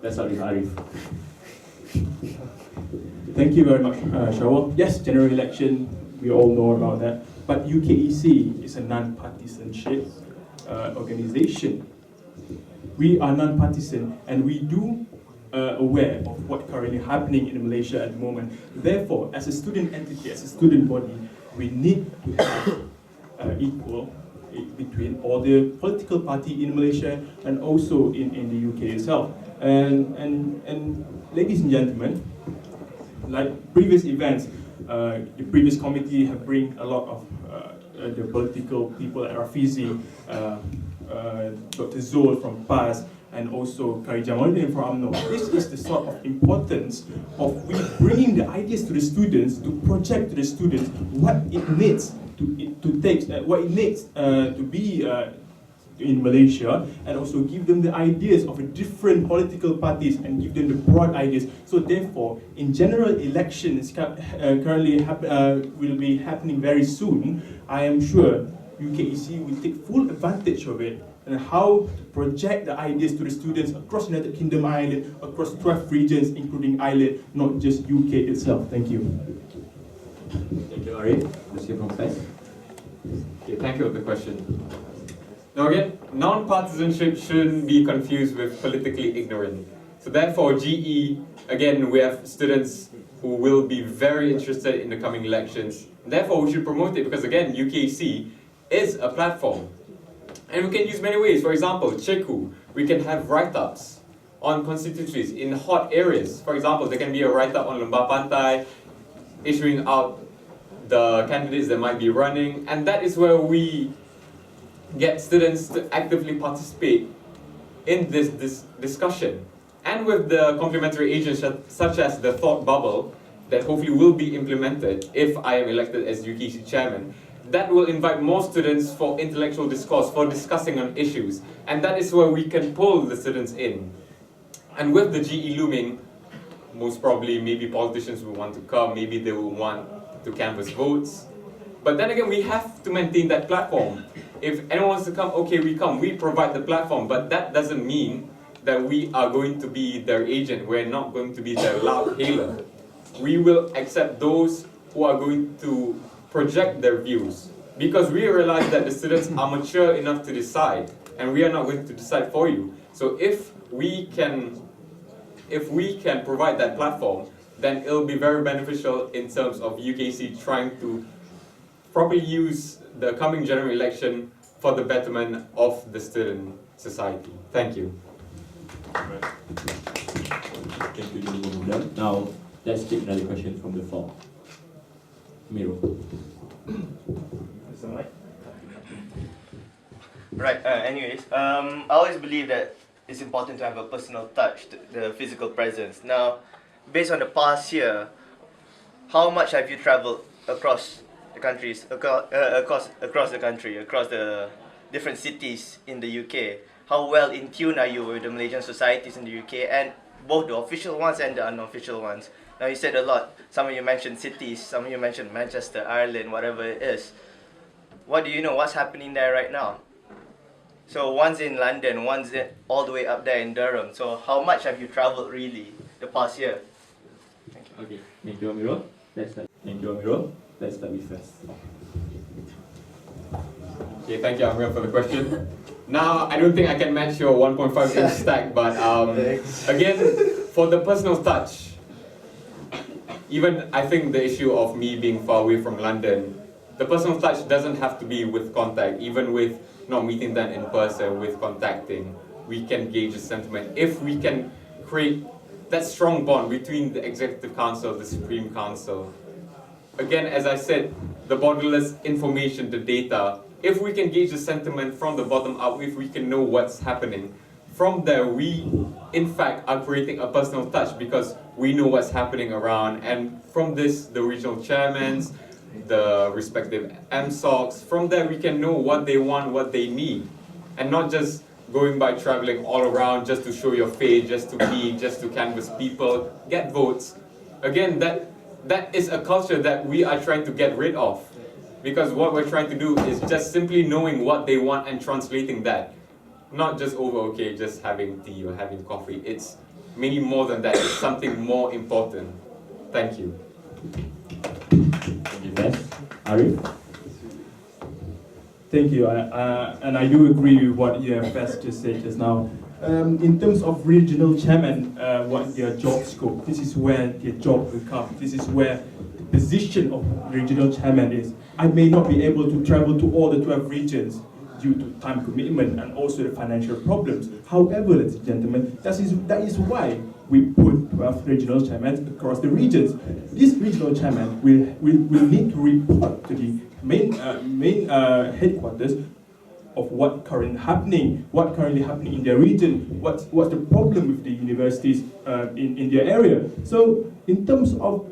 Let's start with Arief. Thank you very much, Shawal. Yes, general election, we all know about that. But UKEC is a non-partisanship organization. We are non-partisan, and we do aware of what's currently happening in Malaysia at the moment. Therefore, as a student entity, as a student body, we need to have equal between all the political party in Malaysia and also in the UK itself. And ladies and gentlemen, like previous events, the previous committee have bring a lot of the political people at Rafizi, Dr. Zul from PAS, and also Kari Jamaluddin from UMNO. This is the sort of importance of we bringing the ideas to the students, to project to the students what it needs to be in Malaysia, and also give them the ideas of the different political parties and give them the broad ideas. So therefore, in general elections currently will be happening very soon, I am sure UKEC will take full advantage of it and how to project the ideas to the students across United Kingdom Island, across 12 regions, including Ireland, not just UK itself. Thank you. Thank you, Arief. Let's hear from Faiz. Okay, thank you for the question. Now again, non-partisanship shouldn't be confused with politically ignorant. So therefore, GE, again, we have students who will be very interested in the coming elections. Therefore, we should promote it because again, UKEC is a platform. And we can use many ways. For example, Cheku, we can have write-ups on constituencies in hot areas. For example, there can be a write-up on Lembah Pantai, issuing out the candidates that might be running, and that is where we get students to actively participate in this discussion. And with the complementary agents such as the thought bubble that hopefully will be implemented if I am elected as UKEC chairman, that will invite more students for intellectual discourse, for discussing on issues. And that is where we can pull the students in. And with the GE looming, most probably maybe politicians will want to come, maybe they will want to canvass votes. But then again, we have to maintain that platform. If anyone wants to come, okay, we come, we provide the platform, but that doesn't mean that we are going to be their agent. We're not going to be their loud hailer. We will accept those who are going to project their views, because we realize that the students are mature enough to decide, and we are not going to decide for you. So if we can provide that platform, then it'll be very beneficial in terms of UKEC trying to properly use the coming general election for the betterment of the student society. Thank you. Thank you. Now, let's take another question from the floor. Miro. Right, anyways, I always believe that it's important to have a personal touch, the physical presence. Now, based on the past year, how much have you traveled across the countries, across the country, across the different cities in the UK? How well in tune are you with the Malaysian societies in the UK, and both the official ones and the unofficial ones? Now, you said a lot. Some of you mentioned cities, some of you mentioned Manchester, Ireland, whatever it is. What do you know? What's happening there right now? So one's in London, one's all the way up there in Durham. So how much have you traveled really the past year? Thank you. Okay, thank you, Amiro. Let's start. Thank you, Amiro. Let's start with Faiz. Okay, thank you, Amir, for the question. Now, I don't think I can match your 1.5-inch stack, but again, for the personal touch, even I think the issue of me being far away from London, the personal touch doesn't have to be with contact. Even with not meeting them in person, with contacting, we can gauge a sentiment. If we can create that strong bond between the Executive Council, the Supreme Council. Again, as I said, the borderless information, the data, if we can gauge the sentiment from the bottom up, if we can know what's happening, from there we, in fact, are creating a personal touch because we know what's happening around. And from this, the regional chairmans, the respective MSOCs, from there we can know what they want, what they need, and not just going by traveling all around just to show your face, just to meet, just to canvass people, get votes. Again, that is a culture that we are trying to get rid of, because what we're trying to do is just simply knowing what they want and translating that, not just over, okay, just having tea or having coffee. It's many more than that. It's something more important. Thank you. Thank you, Faiz. Arief? Thank you, and I do agree with what you have Faiz just said just now. In terms of regional chairman, what their job scope, this is where their job will come. This is where the position of regional chairman is. I may not be able to travel to all the 12 regions due to time commitment and also the financial problems. However, ladies and gentlemen, that is why we put 12 regional chairmen across the regions. This regional chairman will need to report to the main headquarters of what currently happening in their region, what's the problem with the universities in their area. So in terms of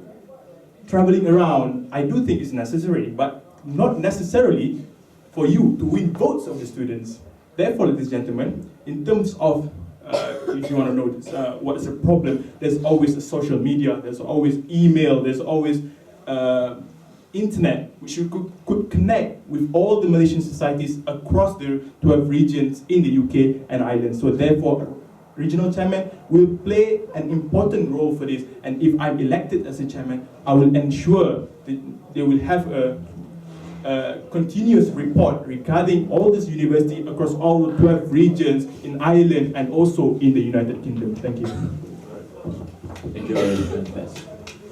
traveling around, I do think it's necessary, but not necessarily for you to win votes of the students. Therefore, ladies and gentlemen, in terms of if you want to know what is the problem, there's always social media, there's always email, there's always internet, which you could connect with all the Malaysian societies across the 12 regions in the UK and Ireland. So therefore, regional chairman will play an important role for this. And if I'm elected as a chairman, I will ensure that they will have a continuous report regarding all this university across all the 12 regions in Ireland and also in the United Kingdom. Thank you. Thank you very much, Faiz.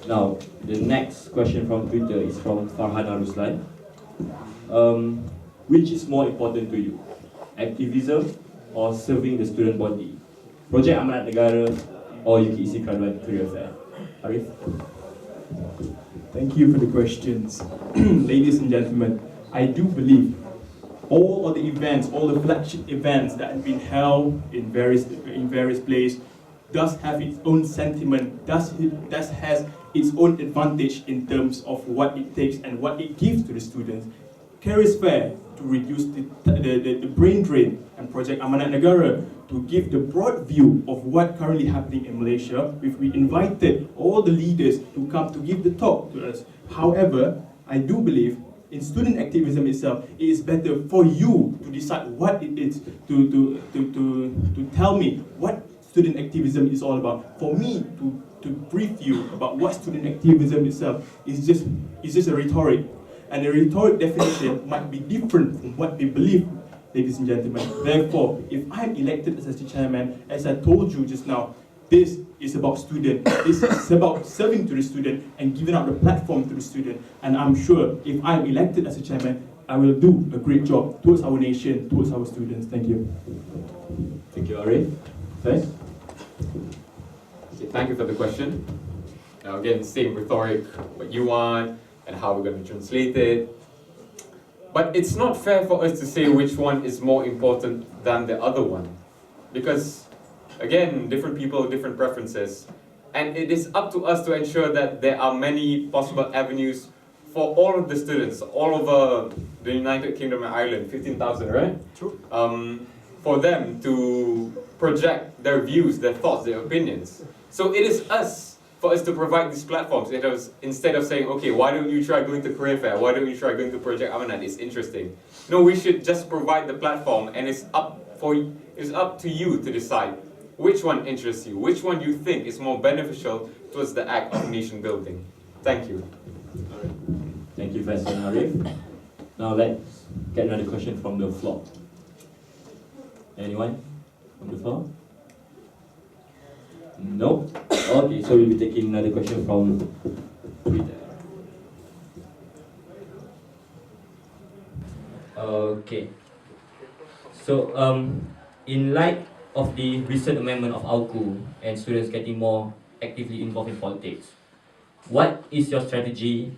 Now, the next question from Twitter is from Farhan Aruslan. Which is more important to you, activism or serving the student body? Project Amanat Negara or UKEC Career Fair? Arief? Thank you for the questions. Ladies and gentlemen, I do believe all of the events, all the flagship events that have been held in various places does have its own sentiment, does has its own advantage in terms of what it takes and what it gives to the students. Careers Fair to reduce the brain drain, and Project Amanat Negara to give the broad view of what currently happening in Malaysia. We invited all the leaders to come to give the talk to us. However, I do believe in student activism itself, it is better for you to decide what it is, to tell me what student activism is all about. For me to brief you about what student activism itself is just a rhetoric. And the rhetoric definition might be different from what they believe, ladies and gentlemen. Therefore, if I'm elected as the chairman, as I told you just now, this is about student. This is about serving to the student and giving out the platform to the student. And I'm sure if I'm elected as a chairman, I will do a great job towards our nation, towards our students. Thank you. Thank you, Arief. Faiz? Okay, thank you for the question. Now again, same rhetoric, what you want and how we're going to translate it. But it's not fair for us to say which one is more important than the other one. Because, again, different people, different preferences. And it is up to us to ensure that there are many possible avenues for all of the students all over the United Kingdom and Ireland, 15,000, right? True. For them to project their views, their thoughts, their opinions. So it is for us to provide these platforms. Instead of saying, okay, why don't you try going to Career Fair? Why don't you try going to Project Amanat? It's interesting. No, we should just provide the platform, and it's up to you to decide which one interests you, which one you think is more beneficial towards the act of nation building. Thank you. Thank you, Faiz and Arief. Now let's get another question from the floor. Anyone from the floor? No? Okay, so we'll be taking another question from Twitter. Okay. So, in light of the recent amendment of AUKU and students getting more actively involved in politics, what is your strategy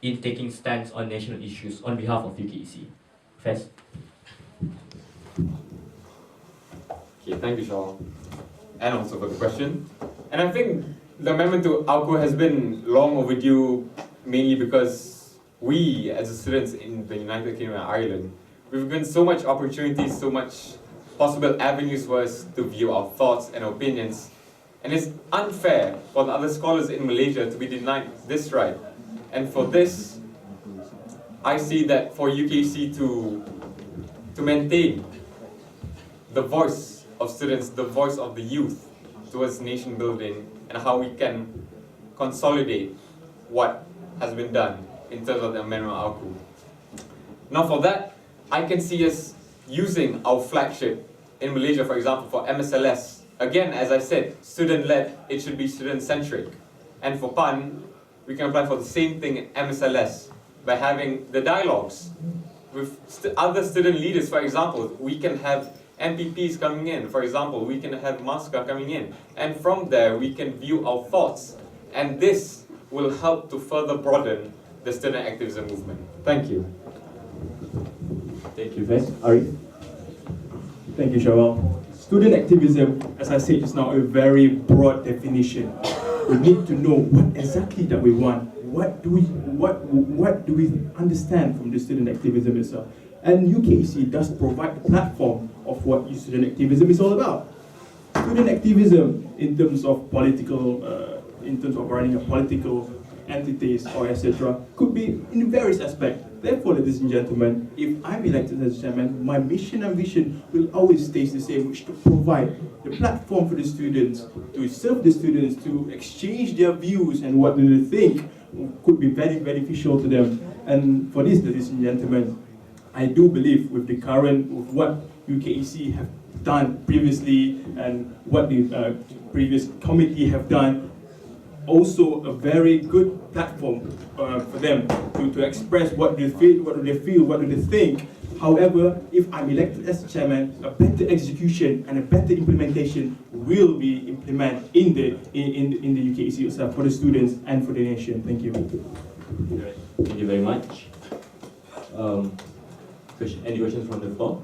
in taking stance on national issues on behalf of UKEC? Faiz? Okay, thank you, Shaw. And also for the question. And I think the amendment to AUKU has been long overdue, mainly because we, as students in the United Kingdom and Ireland, we've given so much opportunities, so much possible avenues for us to view our thoughts and opinions. And it's unfair for the other scholars in Malaysia to be denied this right. And for this, I see that for UKC to maintain the voice of students, the voice of the youth towards nation building and how we can consolidate what has been done in terms of the amendment of AUKU. Now for that, I can see us using our flagship in Malaysia, for example, for MSLS. Again, as I said, student-led, it should be student-centric. And for PAN, we can apply for the same thing in MSLS by having the dialogues with other student leaders. For example, we can have MPPs coming in, for example, we can have Maska coming in, and from there we can view our thoughts, and this will help to further broaden the student activism movement. Thank you. Thank you, Faiz. Arief? Thank you, Shawal. Student activism, as I said just now, a very broad definition. We need to know what exactly that we want. What do we understand from the student activism itself? And UKEC does provide the platform of what student activism is all about. Student activism in terms of in terms of running a political entities or etc. could be in various aspects. Therefore, ladies and gentlemen, if I'm elected as chairman, my mission and vision will always stay the same, which to provide the platform for the students, to serve the students, to exchange their views and what do they think could be very beneficial to them. And for this, ladies and gentlemen, I do believe with what UKEC have done previously and what the previous committee have done, also a very good platform for them to express what they feel, what do they think. However, if I'm elected as chairman, a better execution and a better implementation will be implemented in the UKEC itself for the students and for the nation. Thank you. Thank you very much. Any questions from the floor?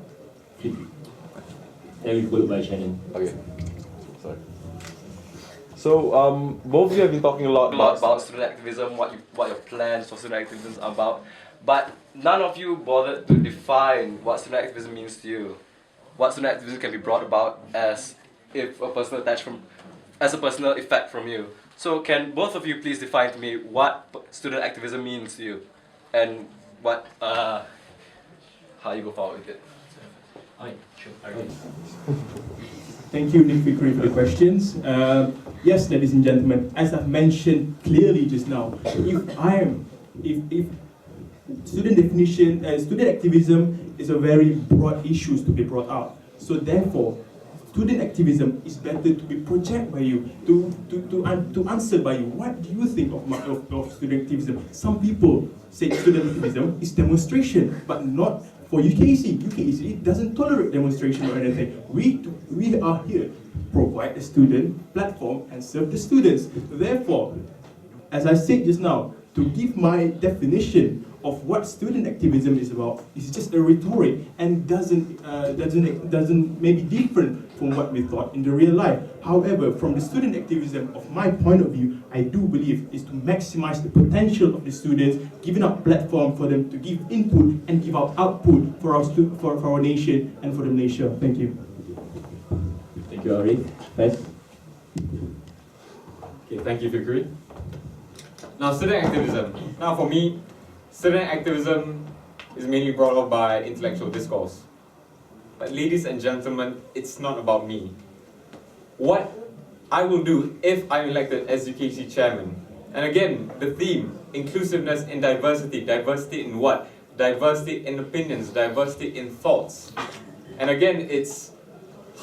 Then we followed by Shannon. Okay. Sorry. So both of you have been talking a lot about student activism, what your plans for student activism are about. but none of you bothered to define what student activism means to you. What student activism can be brought about as if a personal as a personal effect from you. So can both of you please define to me what student activism means to you, and what how you go forward with it? Thank you, Nick Fikri, for the questions. Yes, ladies and gentlemen, as I've mentioned clearly just now, if student definition, student activism is a very broad issue to be brought out. So therefore, student activism is better to be projected by you, to answer by you. What do you think of student activism? Some people say student activism is demonstration, but not for UKEC. UKEC doesn't tolerate demonstration or anything. We are here to provide a student platform and serve the students. Therefore, as I said just now, to give my definition of what student activism is about is just a rhetoric and doesn't maybe different from what we thought in the real life. However, from the student activism of my point of view, I do believe is to maximize the potential of the students, giving out platform for them to give input and give out output for our nation and for the Malaysia. Thank you. Thank you, Arief. Faiz? Okay, thank you, Fikri. Now, student activism. Now, for me, student activism is mainly brought up by intellectual discourse. But ladies and gentlemen, it's not about me. What I will do if I'm elected as UKEC chairman, and again, the theme, inclusiveness in diversity. Diversity in what? Diversity in opinions, diversity in thoughts. And again, it's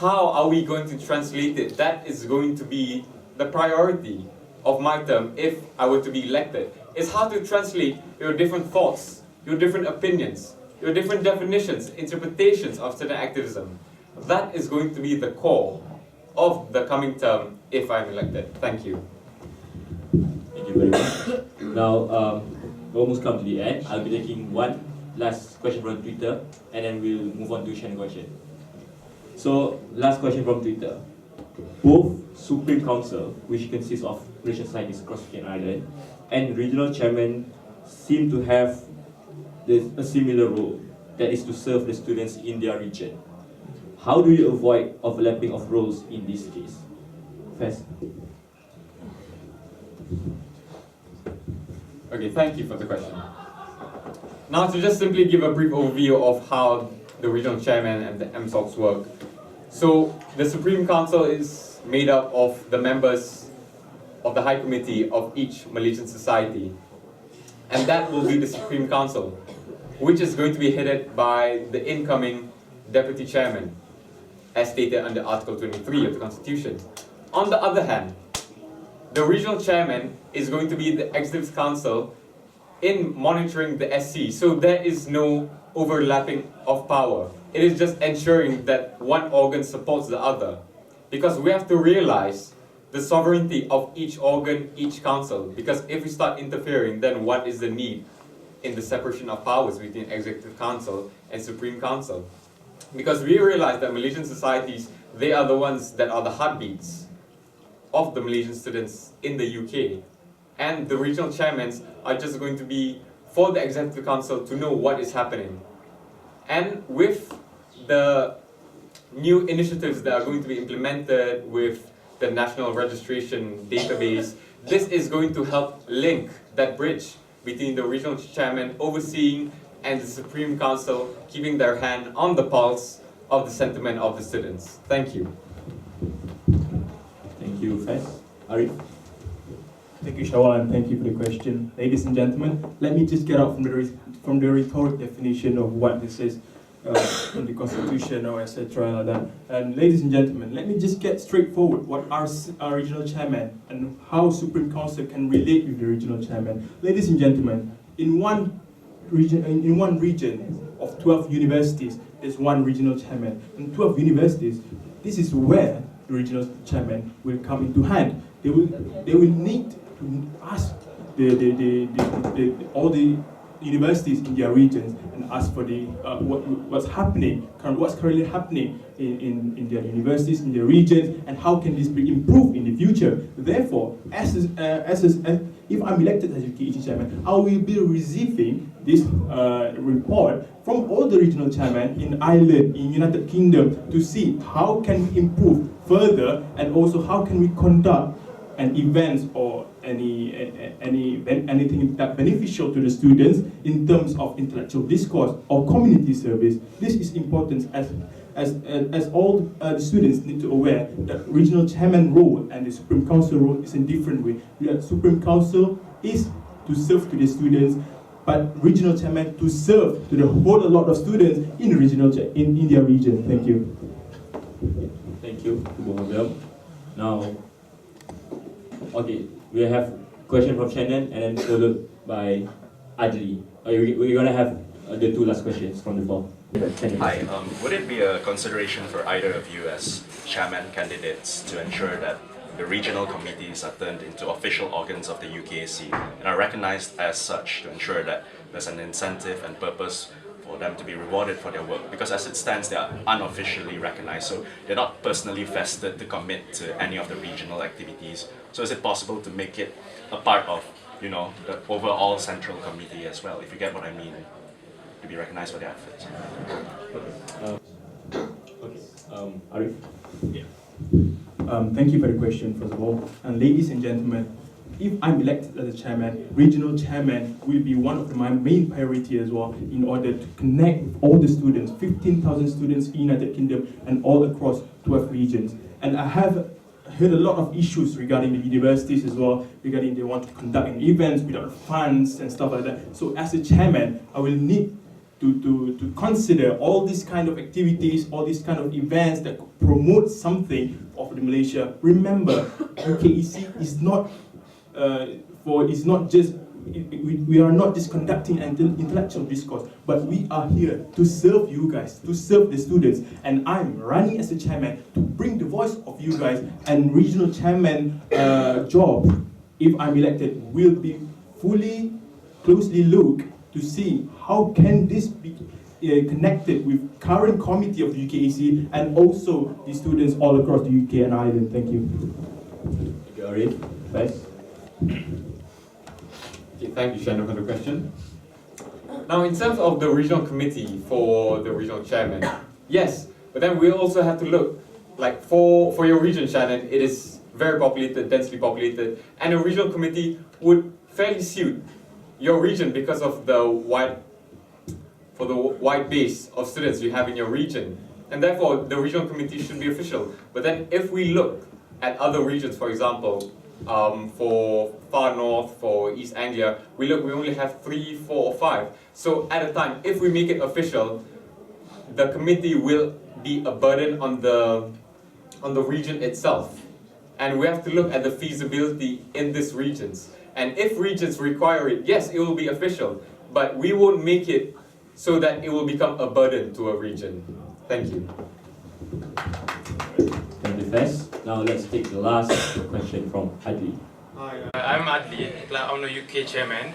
how are we going to translate it? That is going to be the priority of my term if I were to be elected. Is how to translate your different thoughts, your different opinions, your different definitions, interpretations of student activism. That is going to be the core of the coming term if I'm elected. Thank you. Thank you very much. Now, we almost come to the end. I'll be taking one last question from Twitter, and then we'll move on to Shan question. So, last question from Twitter. Both Supreme Council, which consists of Malaysian societies across the island, and regional chairmen seem to have a similar role, that is to serve the students in their region. How do you avoid overlapping of roles in this case? Faiz? Okay, thank you for the question. Now, to just simply give a brief overview of how the regional chairman and the MSOCs work. So, the Supreme Council is made up of the members of the High Committee of each Malaysian society. And that will be the Supreme Council, which is going to be headed by the incoming Deputy Chairman, as stated under Article 23 of the Constitution. On the other hand, the Regional Chairman is going to be the Executive Council in monitoring the SC, so there is no overlapping of power. It is just ensuring that one organ supports the other. Because we have to realize the sovereignty of each organ, each council. Because if we start interfering, then what is the need in the separation of powers between Executive Council and Supreme Council? Because we realize that Malaysian societies, they are the ones that are the heartbeats of the Malaysian students in the UK. And the regional chairmen are just going to be for the Executive Council to know what is happening. And with the new initiatives that are going to be implemented with the National Registration Database, this is going to help link that bridge between the regional chairman overseeing and the Supreme Council keeping their hand on the pulse of the sentiment of the students. Thank you. Thank you, Faiz. Arief? Thank you, Shawal, and thank you for the question. Ladies and gentlemen, let me just get out from the rhetoric definition of what this is in the Constitution or etc. like that. And ladies and gentlemen, let me just get straightforward what our regional chairman and how Supreme Council can relate with the regional chairman. Ladies and gentlemen, in one region of 12 universities, there's one regional chairman. In 12 universities, this is where the regional chairman will come into hand. They will need to ask all the universities in their regions and ask for the what's currently happening in their universities, in their regions, and how can this be improved in the future. Therefore, if I'm elected as UKEC chairman, I will be receiving this report from all the regional chairmen in Ireland, in United Kingdom, to see how can we improve further, and also how can we conduct an event or anything that beneficial to the students in terms of intellectual discourse or community service. This is important as all the students need to aware that regional chairman role and the Supreme Council role is in different way. The Supreme Council is to serve to the students, but regional chairman to serve to the whole a lot of students in in their region. Thank you. Thank you to both of them. Now, okay, we have question from Shannon and then followed by Azli. We're gonna have the two last questions from the floor. Hi, would it be a consideration for either of you as chairman candidates to ensure that the regional committees are turned into official organs of the UKEC and are recognized as such, to ensure that there's an incentive and purpose for them to be rewarded for their work? Because as it stands, they are unofficially recognized, so they're not personally vested to commit to any of the regional activities. So is it possible to make it a part of, you know, the overall central committee as well, if you get what I mean, to be recognized for their efforts? Arief? Yeah. Thank you for the question, first of all. And ladies and gentlemen, if I'm elected as a chairman, regional chairman will be one of my main priority as well, in order to connect with all the students, 15,000 students in the United Kingdom and all across 12 regions. And I have heard a lot of issues regarding the universities as well, regarding they want to conduct events without funds and stuff like that. So as a chairman, I will need to consider all these kind of activities, all these kind of events that promote something of the Malaysia. Remember, UKEC is not we are not just conducting an intellectual discourse, but we are here to serve you guys, to serve the students. And I'm running as a chairman to bring the voice of you guys, and regional chairman job, if I'm elected, will be closely look to see how can this be connected with current committee of the UKEC and also the students all across the UK and Ireland. Thank you. Thank you, Arief. Faiz? Okay, thank you, Shannon, for the question. Now, in terms of the regional committee for the regional chairman, yes, but then we also have to look, like for your region, Shannon, it is very populated, densely populated, and a regional committee would fairly suit your region because of the wide base of students you have in your region. And therefore, the regional committee should be official. But then if we look at other regions, for example, for far north, for East Anglia, we only have 3, 4 or 5. So at a time, if we make it official, the committee will be a burden on the region itself. And we have to look at the feasibility in these regions. And if regions require it, yes, it will be official, but we won't make it so that it will become a burden to a region. Thank you. Thank you, Faiz. Now let's take the last question from Azli. Hi, I'm Azli, I'm the UK chairman,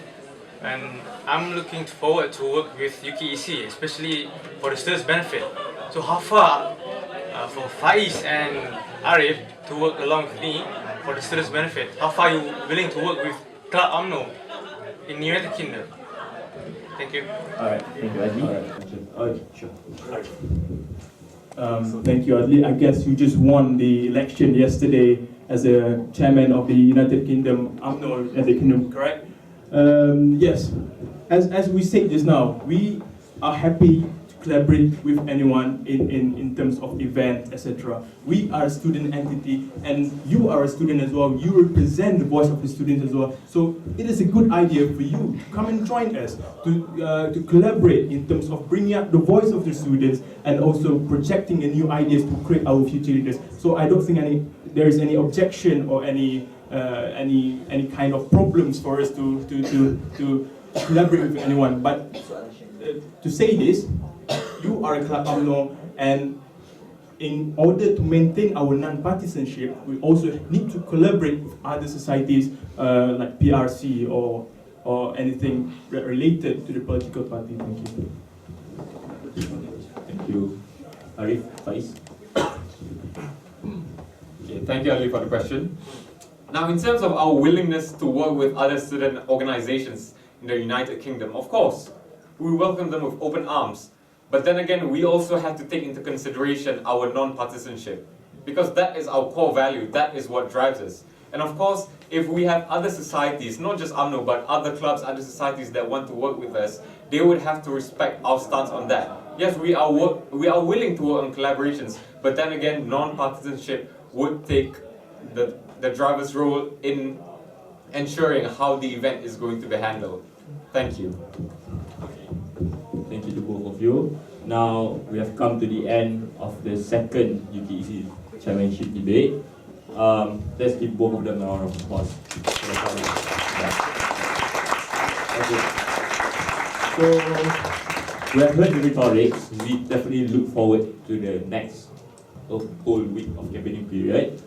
and I'm looking forward to work with UKEC, especially for the students' benefit. So how far for Faiz and Arief to work along with me for the students' benefit? How far are you willing to work with Club UMNO in the United Kingdom? Thank you. Alright, thank you, Azli. Alright, sure. Thank you, Azli. I guess you just won the election yesterday as a chairman of the United Kingdom, UMNO United Kingdom, correct? Yes. As we said just now, we are happy to collaborate with anyone in terms of event, etc. We are a student entity, and you are a student as well. You represent the voice of the students as well. So it is a good idea for you to come and join us to collaborate in terms of bringing up the voice of the students and also projecting new ideas to create our future leaders. So I don't think there is any objection or any kind of problems for us to collaborate with anyone. But to say this, you are a Club UMNO, and in order to maintain our non-partisanship, we also need to collaborate with other societies like PRC or or anything related to the political party. Thank you. Thank you. Arief, Faiz. Okay, thank you, Ali, for the question. Now, in terms of our willingness to work with other student organizations in the United Kingdom, of course, we welcome them with open arms. But then again, we also have to take into consideration our non-partisanship, because that is our core value, that is what drives us. And of course, if we have other societies, not just UMNO, but other clubs, other societies that want to work with us, they would have to respect our stance on that. Yes, we are willing to work on collaborations, but then again, non-partisanship would take the driver's role in ensuring how the event is going to be handled. Thank you. Thank you to both of you. Now we have come to the end of the second UKEC Chairmanship debate. Let's give both of them a round of applause. Okay. So we have heard the rhetorics. We definitely look forward to the next whole week of campaigning period.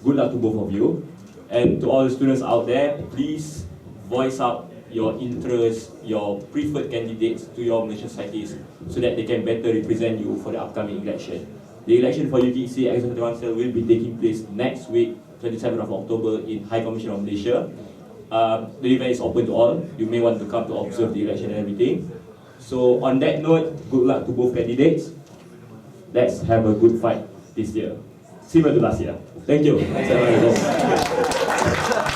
Good luck to both of you. And to all the students out there, please voice out your interests, your preferred candidates to your Malaysian societies so that they can better represent you for the upcoming election. The election for UKEC Executive Council will be taking place next week, 27th of October in High Commission of Malaysia. The event is open to all. You may want to come to observe the election and everything. So on that note, good luck to both candidates. Let's have a good fight this year. Similar to last year. Thank you. Assalamualaikum.